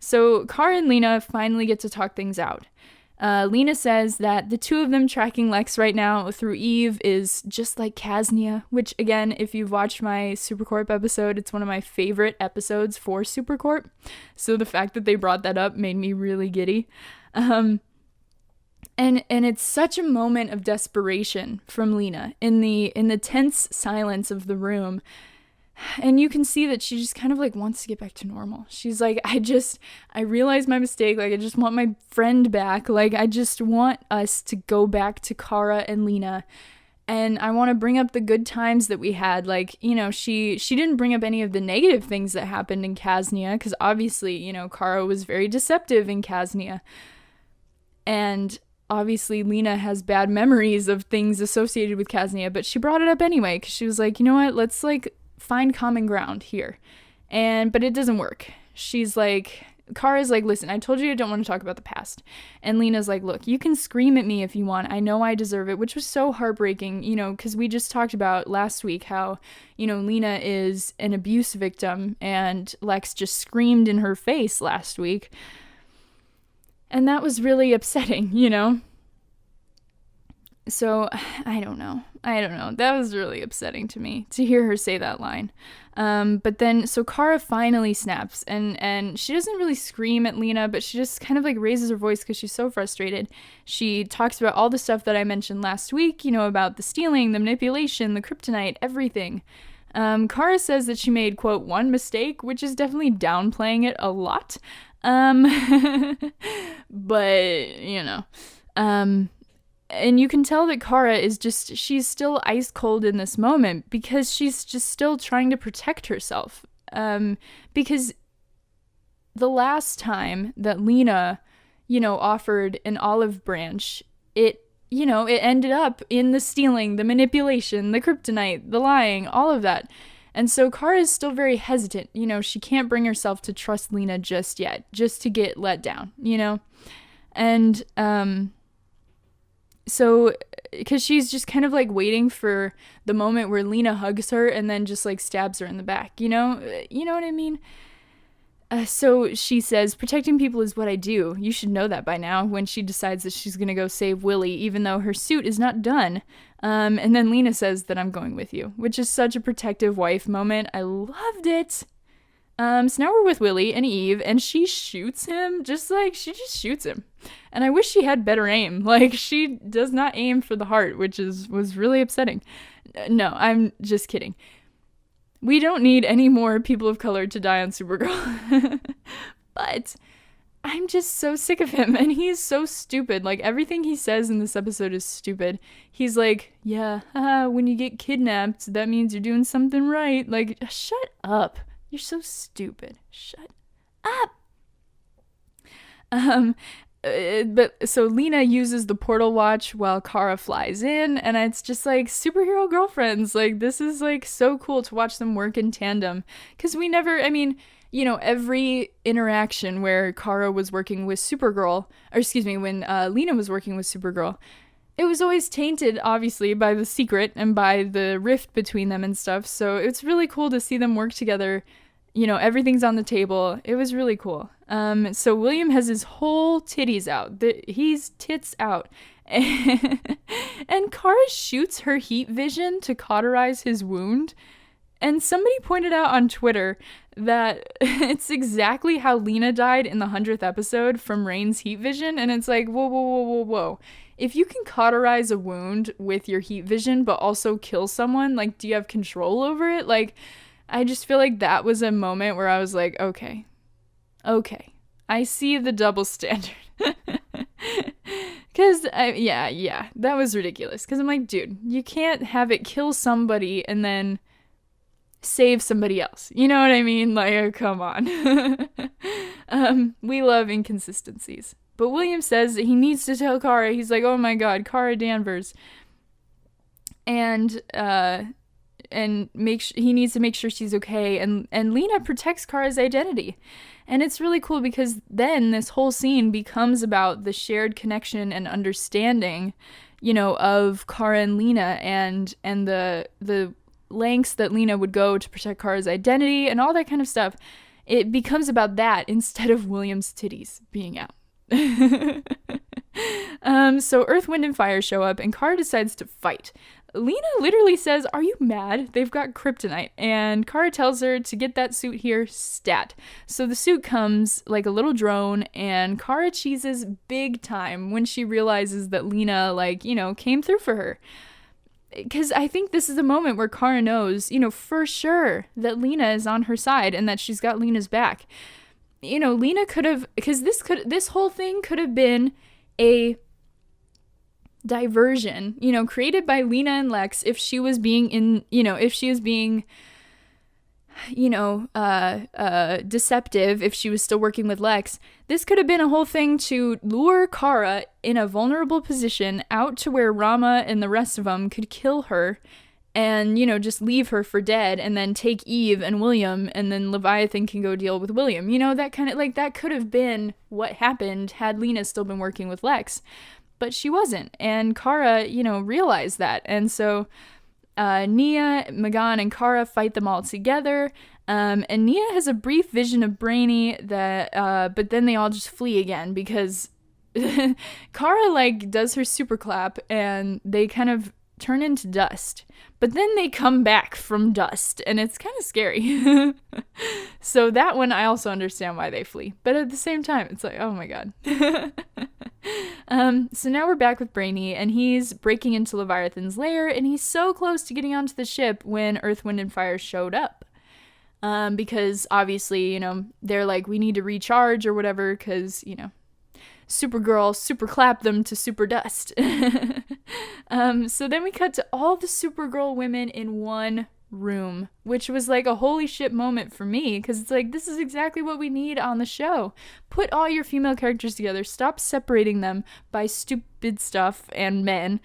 So Kara and Lena finally get to talk things out. Lena says that the two of them tracking Lex right now through Eve is just like Kaznia, which, again, if you've watched my Supercorp episode, it's one of my favorite episodes for Supercorp. So the fact that they brought that up made me really giddy. And it's such a moment of desperation from Lena in the tense silence of the room. And you can see that she just kind of like wants to get back to normal. She's like, I realized my mistake. Like, I just want my friend back. Like, I just want us to go back to Kara and Lena. And I want to bring up the good times that we had. Like, she didn't bring up any of the negative things that happened in Kaznia, because obviously, Kara was very deceptive in Kaznia. And obviously Lena has bad memories of things associated with Kaznia, but she brought it up anyway, because she was like, you know what, let's like find common ground here. But it doesn't work. She's like, Kara's like, listen, I told you I don't want to talk about the past. And Lena's like, look, you can scream at me if you want. I know I deserve it, which was so heartbreaking, because we just talked about last week how, Lena is an abuse victim, and Lex just screamed in her face last week. And that was really upsetting, So, I don't know. That was really upsetting to me to hear her say that line. But then, so Kara finally snaps, and she doesn't really scream at Lena, but she just kind of like raises her voice because she's so frustrated. She talks about all the stuff that I mentioned last week, about the stealing, the manipulation, the kryptonite, everything. Kara says that she made, quote, one mistake, which is definitely downplaying it a lot. But, and you can tell that Kara is she's still ice cold in this moment, because she's just still trying to protect herself. Because the last time that Lena, offered an olive branch, it ended up in the stealing, the manipulation, the kryptonite, the lying, all of that. And so Kara is still very hesitant. She can't bring herself to trust Lena just yet, just to get let down, And, so, because she's just kind of like waiting for the moment where Lena hugs her and then just like stabs her in the back, you know what I mean? So she says, protecting people is what I do. You should know that by now, when she decides that she's going to go save Willie, even though her suit is not done. And then Lena says that I'm going with you, which is such a protective wife moment. I loved it. So now we're with Willie and Eve, and she shoots him, she just shoots him. And I wish she had better aim. Like, she does not aim for the heart, which was really upsetting. No, I'm just kidding. We don't need any more people of color to die on Supergirl. But I'm just so sick of him, and he's so stupid. Like, everything he says in this episode is stupid. He's like, yeah, when you get kidnapped, that means you're doing something right. Like, shut up. You're so stupid. Shut up. But so Lena uses the portal watch while Kara flies in, and it's just like superhero girlfriends. Like, this is like so cool to watch them work in tandem, because we never, I mean, you know, every interaction where Kara was working with Supergirl, or excuse me, when Lena was working with Supergirl, it was always tainted, obviously, by the secret and by the rift between them and stuff. So it's really cool to see them work together. You know, everything's on the table. It was really cool. So William has his whole titties out. He's tits out. And Kara shoots her heat vision to cauterize his wound. And somebody pointed out on Twitter that it's exactly how Lena died in the 100th episode from Rain's heat vision. And it's like, whoa, whoa, whoa, whoa, whoa. If you can cauterize a wound with your heat vision, but also kill someone, like, do you have control over it? Like, I just feel like that was a moment where I was like, okay, I see the double standard. Because, yeah, that was ridiculous. Because I'm like, dude, you can't have it kill somebody and then save somebody else. You know what I mean? Like, oh, come on. We love inconsistencies. But William says that he needs to tell Kara. He's like, oh my god, Kara Danvers. And he needs to make sure she's okay. And Lena protects Kara's identity. And it's really cool because then this whole scene becomes about the shared connection and understanding, you know, of Kara and Lena, and the lengths that Lena would go to protect Kara's identity and all that kind of stuff. It becomes about that instead of William's titties being out. So Earth, Wind, and Fire show up, and Kara decides to fight. Lena literally says, "Are you mad? They've got kryptonite." And Kara tells her to get that suit here stat. So the suit comes like a little drone, and Kara cheeses big time when she realizes that Lena, like, you know, came through for her. Because I think this is a moment where Kara knows, you know, for sure that Lena is on her side and that she's got Lena's back. You know, Lena could have, because this whole thing could have been a diversion, you know, created by Lena and Lex if she was being deceptive, if she was still working with Lex. This could have been a whole thing to lure Kara in a vulnerable position out to where Rama and the rest of them could kill her and, you know, just leave her for dead, and then take Eve and William, and then Leviathan can go deal with William. You know, that kind of, like, that could have been what happened had Lena still been working with Lex. But she wasn't, and Kara, you know, realized that. And so Nia, Magan, and Kara fight them all together. And Nia has a brief vision of Brainy that, but then they all just flee again because Kara, like, does her super clap and they kind of turn into dust. But then they come back from dust, and it's kind of scary. So that one, I also understand why they flee. But at the same time, it's like, oh my god. So now we're back with Brainy, and he's breaking into Leviathan's lair, and he's so close to getting onto the ship when Earth, Wind, and Fire showed up. Because obviously, you know, they're like, we need to recharge or whatever, because, you know, Supergirl super clapped them to super dust. So then we cut to all the Supergirl women in one room, which was like a holy shit moment for me, because it's like, this is exactly what we need on the show. Put all your female characters together. Stop separating them by stupid stuff and men.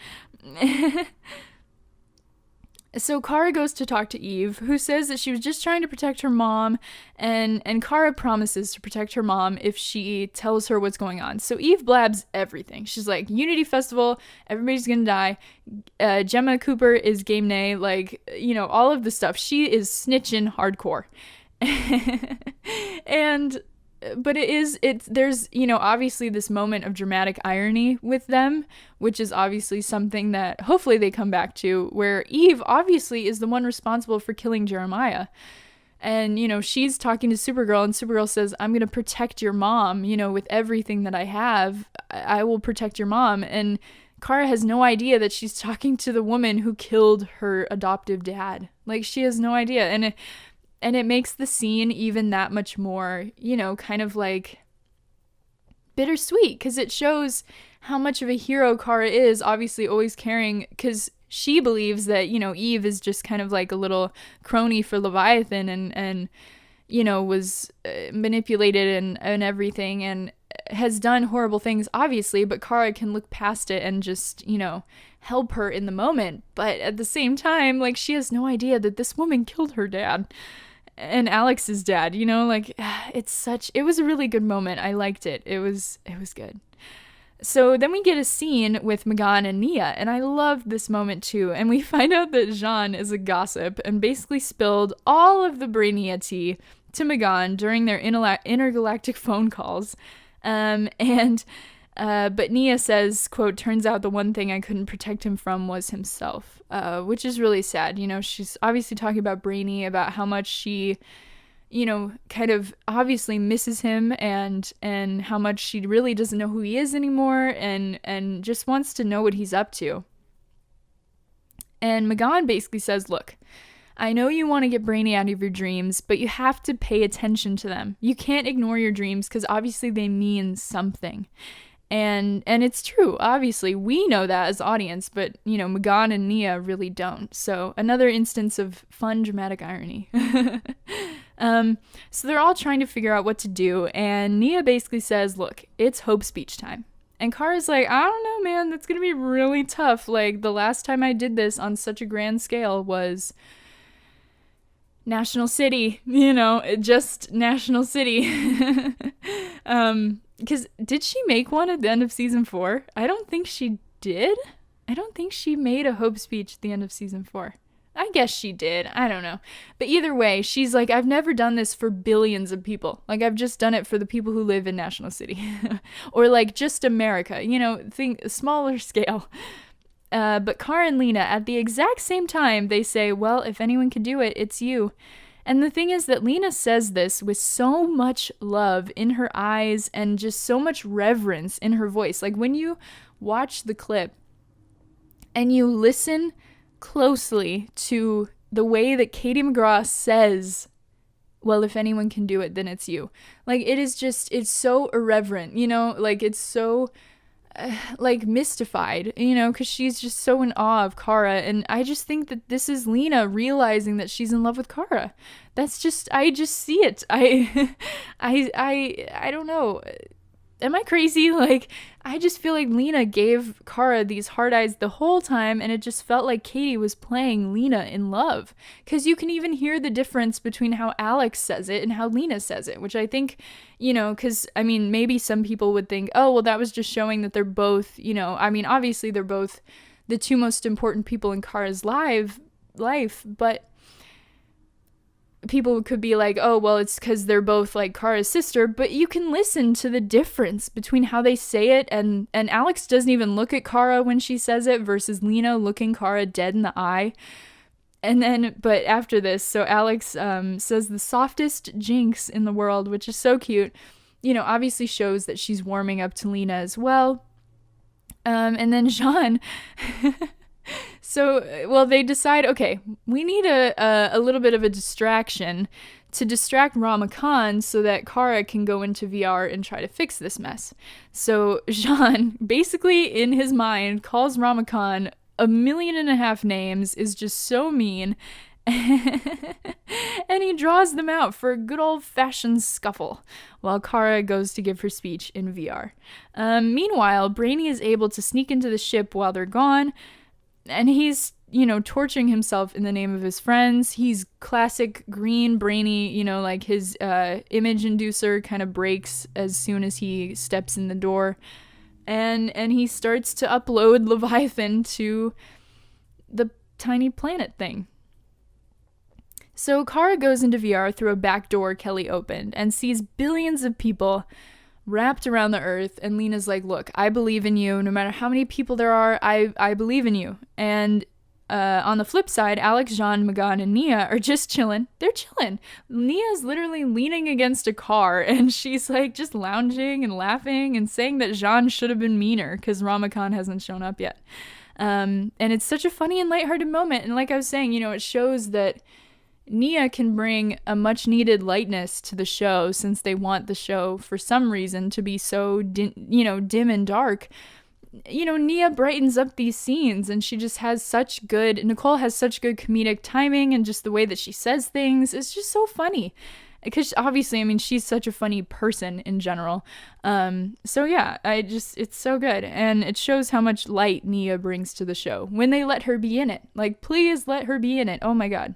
So Kara goes to talk to Eve, who says that she was just trying to protect her mom, and Kara promises to protect her mom if she tells her what's going on. So Eve blabs everything. She's like, Unity Festival, everybody's gonna die, Gemma Cooper is game nay, like, you know, all of the stuff. She is snitching hardcore. But there's, you know, obviously this moment of dramatic irony with them, which is obviously something that hopefully they come back to, where Eve obviously is the one responsible for killing Jeremiah. And, you know, she's talking to Supergirl, and Supergirl says, I'm going to protect your mom, you know, with everything that I have, I will protect your mom. And Kara has no idea that she's talking to the woman who killed her adoptive dad. Like, she has no idea. And it makes the scene even that much more, kind of like bittersweet, because it shows how much of a hero Kara is, obviously always caring, because she believes that, Eve is just kind of like a little crony for Leviathan and was manipulated and everything, and has done horrible things, obviously, but Kara can look past it and just, help her in the moment. But at the same time, like, she has no idea that this woman killed her dad and Alex's dad, like, it was a really good moment. I liked it. It was good. So then we get a scene with M'gann and Nia, and I loved this moment too. And we find out that Jean is a gossip and basically spilled all of the Brainiac tea to M'gann during their intergalactic phone calls. But Nia says, quote, "Turns out the one thing I couldn't protect him from was himself," which is really sad. She's obviously talking about Brainy, about how much she, kind of obviously misses him and how much she really doesn't know who he is anymore and just wants to know what he's up to. And M'gann basically says, "Look, I know you want to get Brainy out of your dreams, but you have to pay attention to them. You can't ignore your dreams because obviously they mean something." And it's true, obviously. We know that as audience, but, M'gann and Nia really don't. So another instance of fun, dramatic irony. So they're all trying to figure out what to do, and Nia basically says, "Look, it's hope speech time." And Kara's like, "I don't know, man, that's gonna be really tough. Like, the last time I did this on such a grand scale was National City, just National City." Because did she make one at the end of season 4? I don't think she did. I don't think she made a hope speech at the end of season 4. I guess she did. I don't know. But either way, she's like, "I've never done this for billions of people. Like, I've just done it for the people who live in National City." Or like just America, think smaller scale. But Kara and Lena, at the exact same time, they say, "Well, if anyone can do it, it's you." And the thing is that Lena says this with so much love in her eyes and just so much reverence in her voice. Like, when you watch the clip and you listen closely to the way that Katie McGraw says, "Well, if anyone can do it, then it's you." Like, it's so irreverent, like, it's so like mystified, because she's just so in awe of Kara. And I just think that this is Lena realizing that she's in love with Kara. I just see it. I don't know. Am I crazy? Like, I just feel like Lena gave Kara these hard eyes the whole time, and it just felt like Katie was playing Lena in love. Because you can even hear the difference between how Alex says it and how Lena says it, which I think, because, maybe some people would think, oh, well, that was just showing that they're both, obviously they're both the two most important people in Kara's life, but people could be like, oh, well, it's because they're both like Kara's sister, but you can listen to the difference between how they say it, and Alex doesn't even look at Kara when she says it versus Lena looking Kara dead in the eye. And then, but after this, so Alex says the softest jinx in the world, which is so cute, obviously shows that she's warming up to Lena as well. And then Jean... So, well, they decide, okay, we need a little bit of a distraction to distract Ramakan so that Kara can go into VR and try to fix this mess. So Jean, basically in his mind, calls Ramakan 1.5 million names, is just so mean, and he draws them out for a good old-fashioned scuffle while Kara goes to give her speech in VR. Meanwhile, Brainy is able to sneak into the ship while they're gone, and he's, torturing himself in the name of his friends. He's classic green Brainy, like his image inducer kind of breaks as soon as he steps in the door. And he starts to upload Leviathan to the tiny planet thing. So Kara goes into VR through a back door Kelly opened and sees billions of people wrapped around the earth, and Lena's like, "Look, I believe in you. No matter how many people there are, I believe in you." And on the flip side, Alex, Jean, Magan, and Nia are just chilling. They're chilling. Nia's literally leaning against a car, and she's like just lounging and laughing and saying that Jean should have been meaner because Ramakan hasn't shown up yet. And it's such a funny and lighthearted moment. And like I was saying, it shows that Nia can bring a much needed lightness to the show, since they want the show for some reason to be so dim and dark. Nia brightens up these scenes, and Nicole has such good comedic timing, and just the way that she says things is just so funny. Because obviously, she's such a funny person in general. So yeah, it's so good. And it shows how much light Nia brings to the show when they let her be in it. Like, please let her be in it. Oh my God.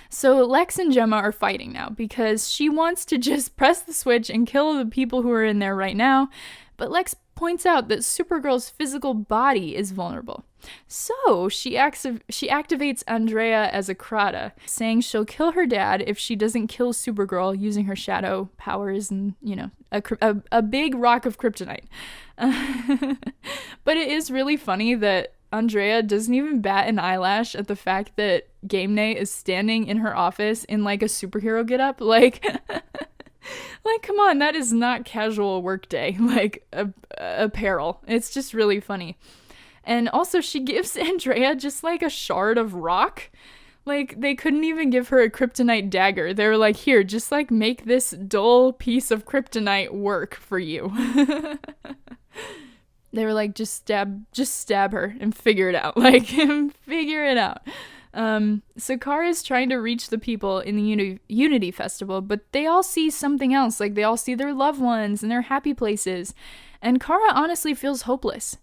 So Lex and Gemma are fighting now because she wants to just press the switch and kill the people who are in there right now. But Lex points out that Supergirl's physical body is vulnerable. So she activates Andrea as a Krata, saying she'll kill her dad if she doesn't kill Supergirl using her shadow powers and, a big rock of kryptonite. But it is really funny that Andrea doesn't even bat an eyelash at the fact that Game Day is standing in her office in like a superhero getup. Like, come on, that is not casual workday, like apparel. It's just really funny. And also she gives Andrea just like a shard of rock. Like, they couldn't even give her a kryptonite dagger. They were like, here, just like make this dull piece of kryptonite work for you. They were like, just stab her and figure it out. Like, figure it out. So Kara is trying to reach the people in the Unity Festival, but they all see something else. Like, they all see their loved ones and their happy places. And Kara honestly feels hopeless.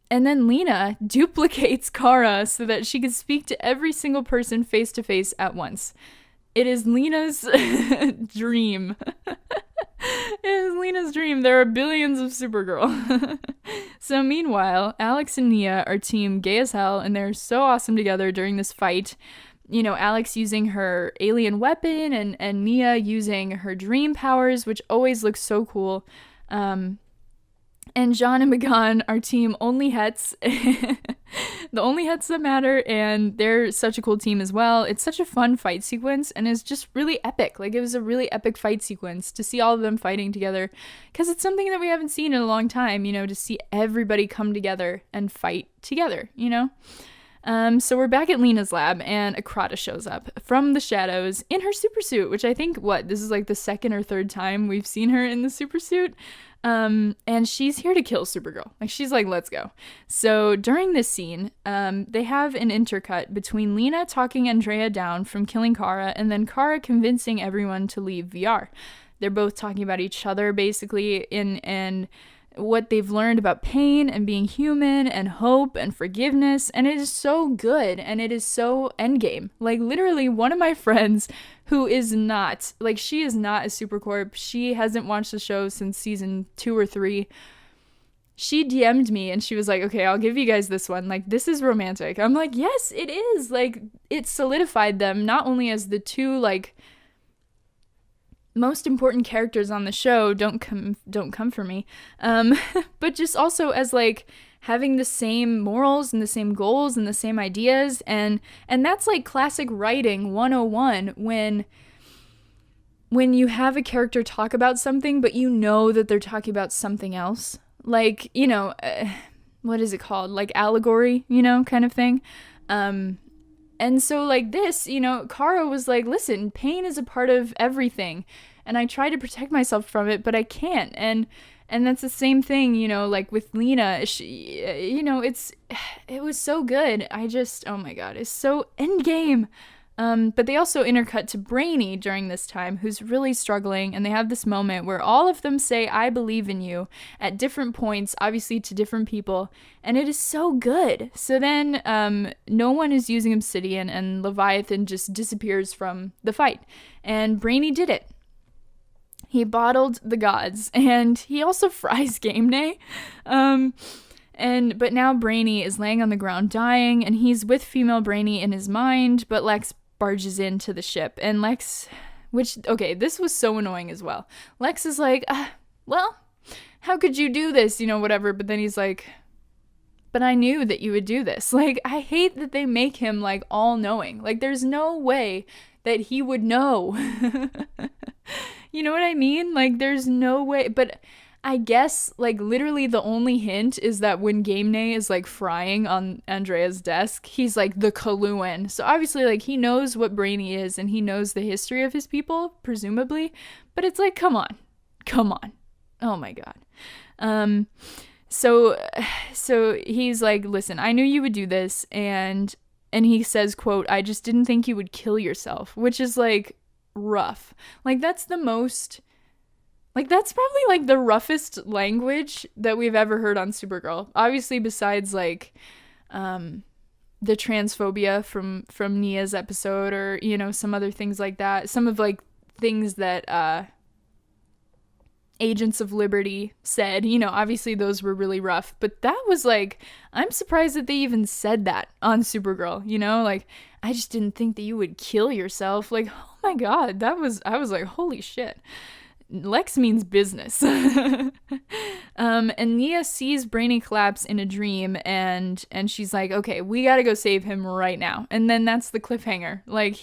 And then Lena duplicates Kara so that she can speak to every single person face to face at once. It is Lena's dream. It is Lena's dream. There are billions of Supergirl. So meanwhile, Alex and Nia are team gay as hell, and they're so awesome together during this fight. Alex using her alien weapon and Nia using her dream powers, which always looks so cool. And Jean and Magan are team only hets. The only hets that matter, and they're such a cool team as well. It's such a fun fight sequence, and it's just really epic. Like, it was a really epic fight sequence to see all of them fighting together, because it's something that we haven't seen in a long time, to see everybody come together and fight together, So we're back at Lena's lab, and Akrata shows up from the shadows in her supersuit, which I think, this is like the second or third time we've seen her in the supersuit. And she's here to kill Supergirl. Like, she's like, let's go. So during this scene, they have an intercut between Lena talking Andrea down from killing Kara, and then Kara convincing everyone to leave VR. They're both talking about each other, basically, and what they've learned about pain and being human and hope and forgiveness, and it is so good, and it is so endgame. Like, literally, one of my friends who is not, like, she is not a Supercorp, she hasn't watched the show since season 2 or 3, she DM'd me and she was like, okay, I'll give you guys this one, like, this is romantic. I'm like, yes, it is. Like, it solidified them not only as the two, like, most important characters on the show, don't come for me, but just also as, like, having the same morals and the same goals and the same ideas, and that's like classic writing 101, when you have a character talk about something but that they're talking about something else, like, what is it called, like allegory, kind of thing. And so, like, this, Kara was like, listen, pain is a part of everything, and I try to protect myself from it, but I can't. And that's the same thing, like with Lena. She, it was so good. Oh my God, it's so endgame. But they also intercut to Brainy during this time, who's really struggling, and they have this moment where all of them say, I believe in you, at different points, obviously to different people, and it is so good. So then no one is using Obsidian, and Leviathan just disappears from the fight, and Brainy did it. He bottled the gods, and he also fries Game Day. But now Brainy is laying on the ground dying, and he's with female Brainy in his mind, but Lex barges into the ship, and Lex, this was so annoying as well. Lex is like, well, how could you do this, whatever, but then he's like, but I knew that you would do this. Like, I hate that they make him like all knowing. Like, there's no way that he would know. You know what I mean? Like, there's no way. But I guess, like, literally the only hint is that when Game Day is, like, frying on Andrea's desk, he's, like, the Kaluan. So, obviously, like, he knows what Brainy is, and he knows the history of his people, presumably. But it's like, come on. Come on. Oh, my God. So he's like, listen, I knew you would do this, and he says, quote, I just didn't think you would kill yourself, which is, like, rough. Like, that's the most... Like, that's probably, like, the roughest language that we've ever heard on Supergirl. Obviously, besides, like, the transphobia from Nia's episode or, you know, some other things like that. Some of, like, things that Agents of Liberty said. You know, obviously those were really rough. But that was, like, I'm surprised that they even said that on Supergirl, you know? Like, I just didn't think that you would kill yourself. Like, oh, my God. I was like, holy shit. Lex means business. And Nia sees Brainy collapse in a dream, and she's like, okay, we gotta go save him right now. And then that's the cliffhanger. Like,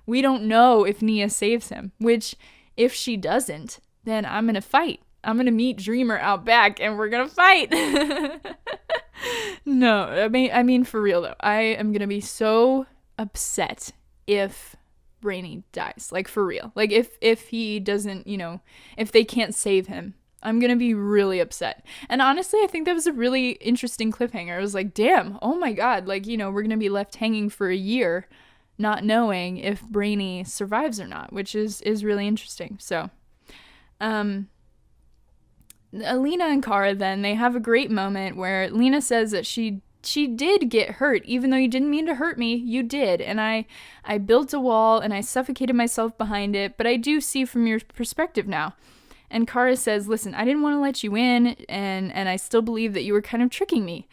we don't know if Nia saves him, which if she doesn't, then I'm gonna fight. I'm gonna meet Dreamer out back and we're gonna fight. No, I mean for real though. I am gonna be so upset if Brainy dies, like, for real. Like, if he doesn't, you know, if they can't save him, I'm gonna be really upset. And honestly, I think that was a really interesting cliffhanger. I was like, damn, oh my God, like, you know, we're gonna be left hanging for a year not knowing if Brainy survives or not, which is really interesting. So Alina and Kara, then, they have a great moment where Lena says that she did get hurt, even though you didn't mean to hurt me, you did. And I built a wall and I suffocated myself behind it, but I do see from your perspective now. And Kara says, listen, I didn't want to let you in, and I still believe that you were kind of tricking me.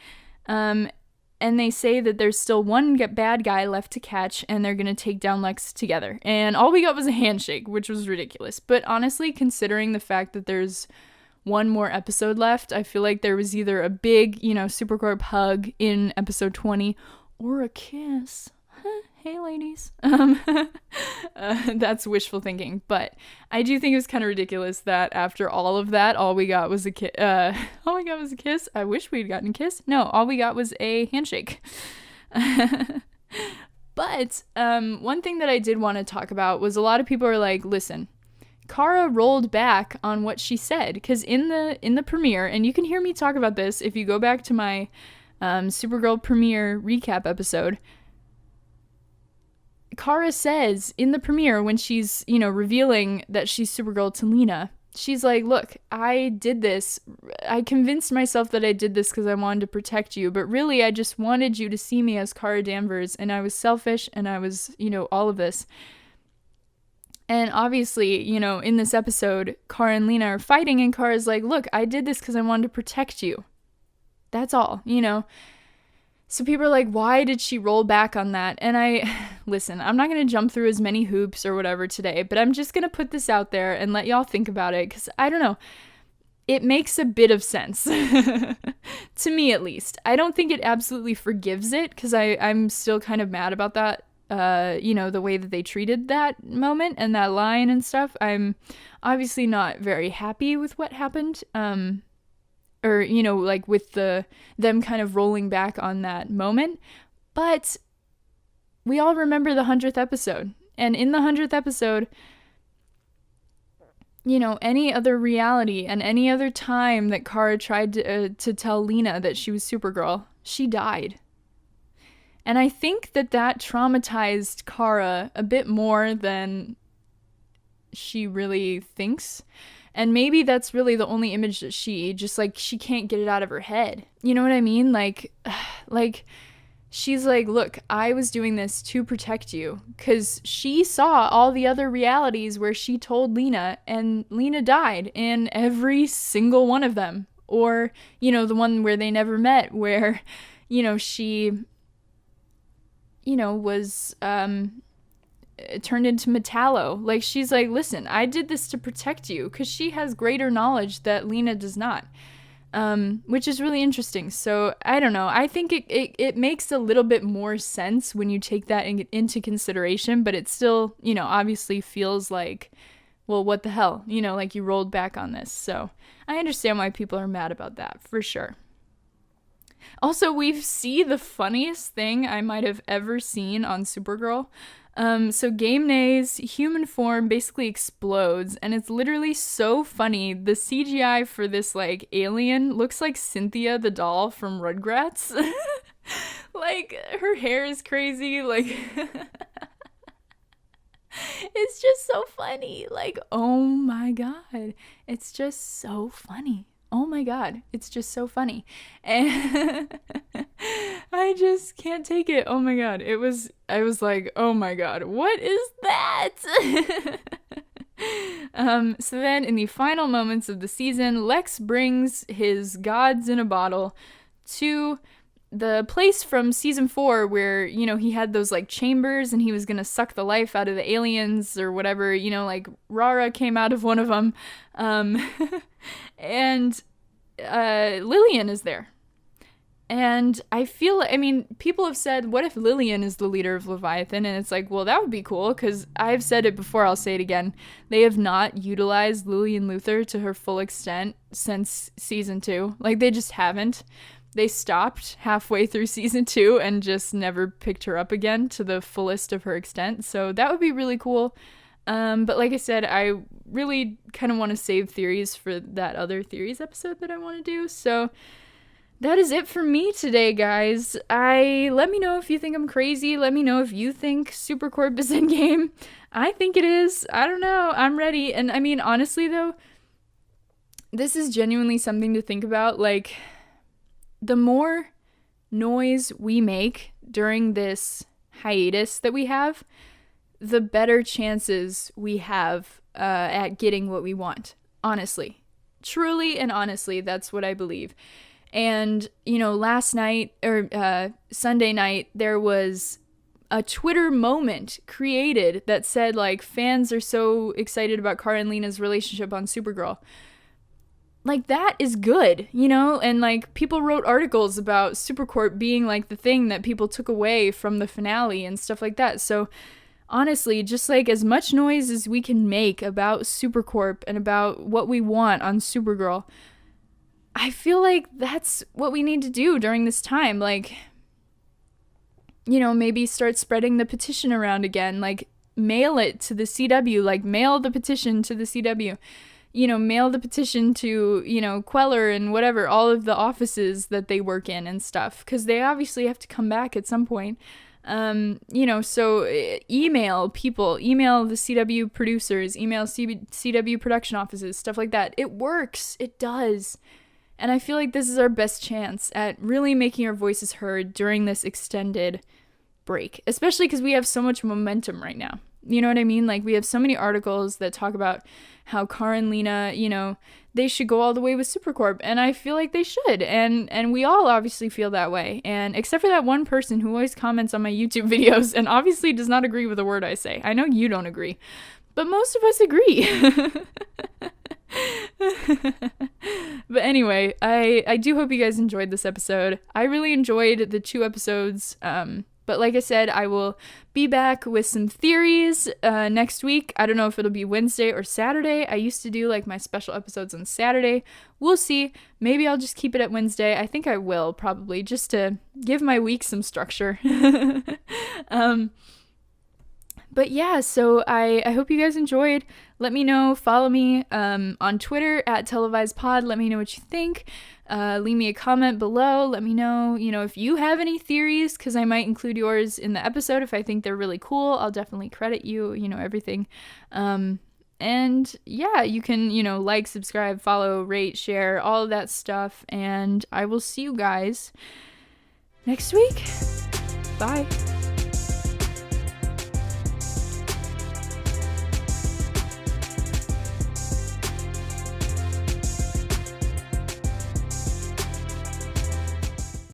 And they say that there's still one bad guy left to catch, and they're going to take down Lex together. And all we got was a handshake, which was ridiculous. But honestly, considering the fact that there's one more episode left, I feel like there was either a big, you know, Supercorp hug in episode 20 or a kiss. Hey, ladies. That's wishful thinking, but I do think it was kind of ridiculous that after all of that, all we got was a kiss. All we got was a kiss. I wish we'd gotten a kiss. No, all we got was a handshake. But one thing that I did want to talk about was a lot of people are like, listen, Kara rolled back on what she said, because in the premiere, and you can hear me talk about this if you go back to my Supergirl premiere recap episode, Kara says in the premiere when she's, you know, revealing that she's Supergirl to Lena, she's like, look, I did this. I convinced myself that I did this because I wanted to protect you, but really I just wanted you to see me as Kara Danvers, and I was selfish, and I was, you know, all of this. And obviously, you know, in this episode, Kara and Lena are fighting, and Kara's like, look, I did this because I wanted to protect you. That's all, you know. So people are like, why did she roll back on that? And listen, I'm not going to jump through as many hoops or whatever today, but I'm just going to put this out there and let y'all think about it, because I don't know. It makes a bit of sense, to me at least. I don't think it absolutely forgives it, because I'm still kind of mad about that. You know, the way that they treated that moment and that line and stuff. I'm obviously not very happy with what happened. Or, you know, like with them kind of rolling back on that moment. But we all remember the 100th episode. And in the 100th episode, you know, any other reality and any other time that Kara tried to tell Lena that she was Supergirl, she died. And I think that traumatized Kara a bit more than she really thinks. And maybe that's really the only image that she can't get it out of her head. You know what I mean? Like she's like, look, I was doing this to protect you, because she saw all the other realities where she told Lena, and Lena died in every single one of them. Or, you know, the one where they never met, where, you know, she, you know, was turned into Metallo. Like, she's like, listen, I did this to protect you, because she has greater knowledge that Lena does not. which is really interesting. So I don't know. I think it makes a little bit more sense when you take that into consideration, but it still, obviously feels like, well, what the hell? Like you rolled back on this. So I understand why people are mad about that, for sure. Also, we see the funniest thing I might have ever seen on Supergirl. So Game Nay's human form basically explodes, and it's literally so funny. The CGI for this, like, alien looks like Cynthia the doll from Rugrats. Like, her hair is crazy, like... It's just so funny. Like, oh my god. It's just so funny. Oh my god, it's just so funny. And I just can't take it. Oh my god. I was like, oh my god, what is that? So then in the final moments of the season, Lex brings his gods in a bottle to the place from season 4 where, he had those like chambers and he was gonna suck the life out of the aliens or whatever, like Rara came out of one of them. And Lillian is there. And people have said, what if Lillian is the leader of Leviathan? And it's like, well, that would be cool, because I've said it before, I'll say it again. They have not utilized Lillian Luthor to her full extent since season 2. Like, they just haven't. They stopped halfway through season 2 and just never picked her up again to the fullest of her extent. So that would be really cool. But like I said, I really kind of want to save theories for that other theories episode that I want to do. So that is it for me today, guys. Let me know if you think I'm crazy. Let me know if you think Supercorp is Endgame. I think it is. I don't know. I'm ready. And honestly though, this is genuinely something to think about. Like, the more noise we make during this hiatus that we have, the better chances we have at getting what we want. Honestly. Truly and honestly, that's what I believe. And, last night, or Sunday night, there was a Twitter moment created that said, like, fans are so excited about Kara and Lena's relationship on Supergirl. Like, that is good, and like people wrote articles about Supercorp being like the thing that people took away from the finale and stuff like that. So honestly, just like as much noise as we can make about Supercorp and about what we want on Supergirl, I feel like that's what we need to do during this time. Like, maybe start spreading the petition around again, like mail it to the CW, like mail the petition to the CW. Mail the petition to, Queller and whatever, all of the offices that they work in and stuff, because they obviously have to come back at some point. So email people, email the CW producers, email CW production offices, stuff like that. It works. It does. And I feel like this is our best chance at really making our voices heard during this extended break, especially because we have so much momentum right now. You know what I mean? Like, we have so many articles that talk about how Kara and Lena, they should go all the way with Supercorp, and I feel like they should, and we all obviously feel that way, and except for that one person who always comments on my YouTube videos and obviously does not agree with a word I say. I know you don't agree, but most of us agree. But anyway, I do hope you guys enjoyed this episode. I really enjoyed the 2 episodes, but like I said, I will be back with some theories next week. I don't know if it'll be Wednesday or Saturday. I used to do like my special episodes on Saturday. We'll see. Maybe I'll just keep it at Wednesday. I think I will, probably, just to give my week some structure. But yeah, so I hope you guys enjoyed. Let me know. Follow me on Twitter at Televised Pod. Let me know what you think. Leave me a comment below. Let me know, if you have any theories, because I might include yours in the episode. If I think they're really cool, I'll definitely credit you, everything. And yeah, you can, like, subscribe, follow, rate, share, all of that stuff. And I will see you guys next week. Bye.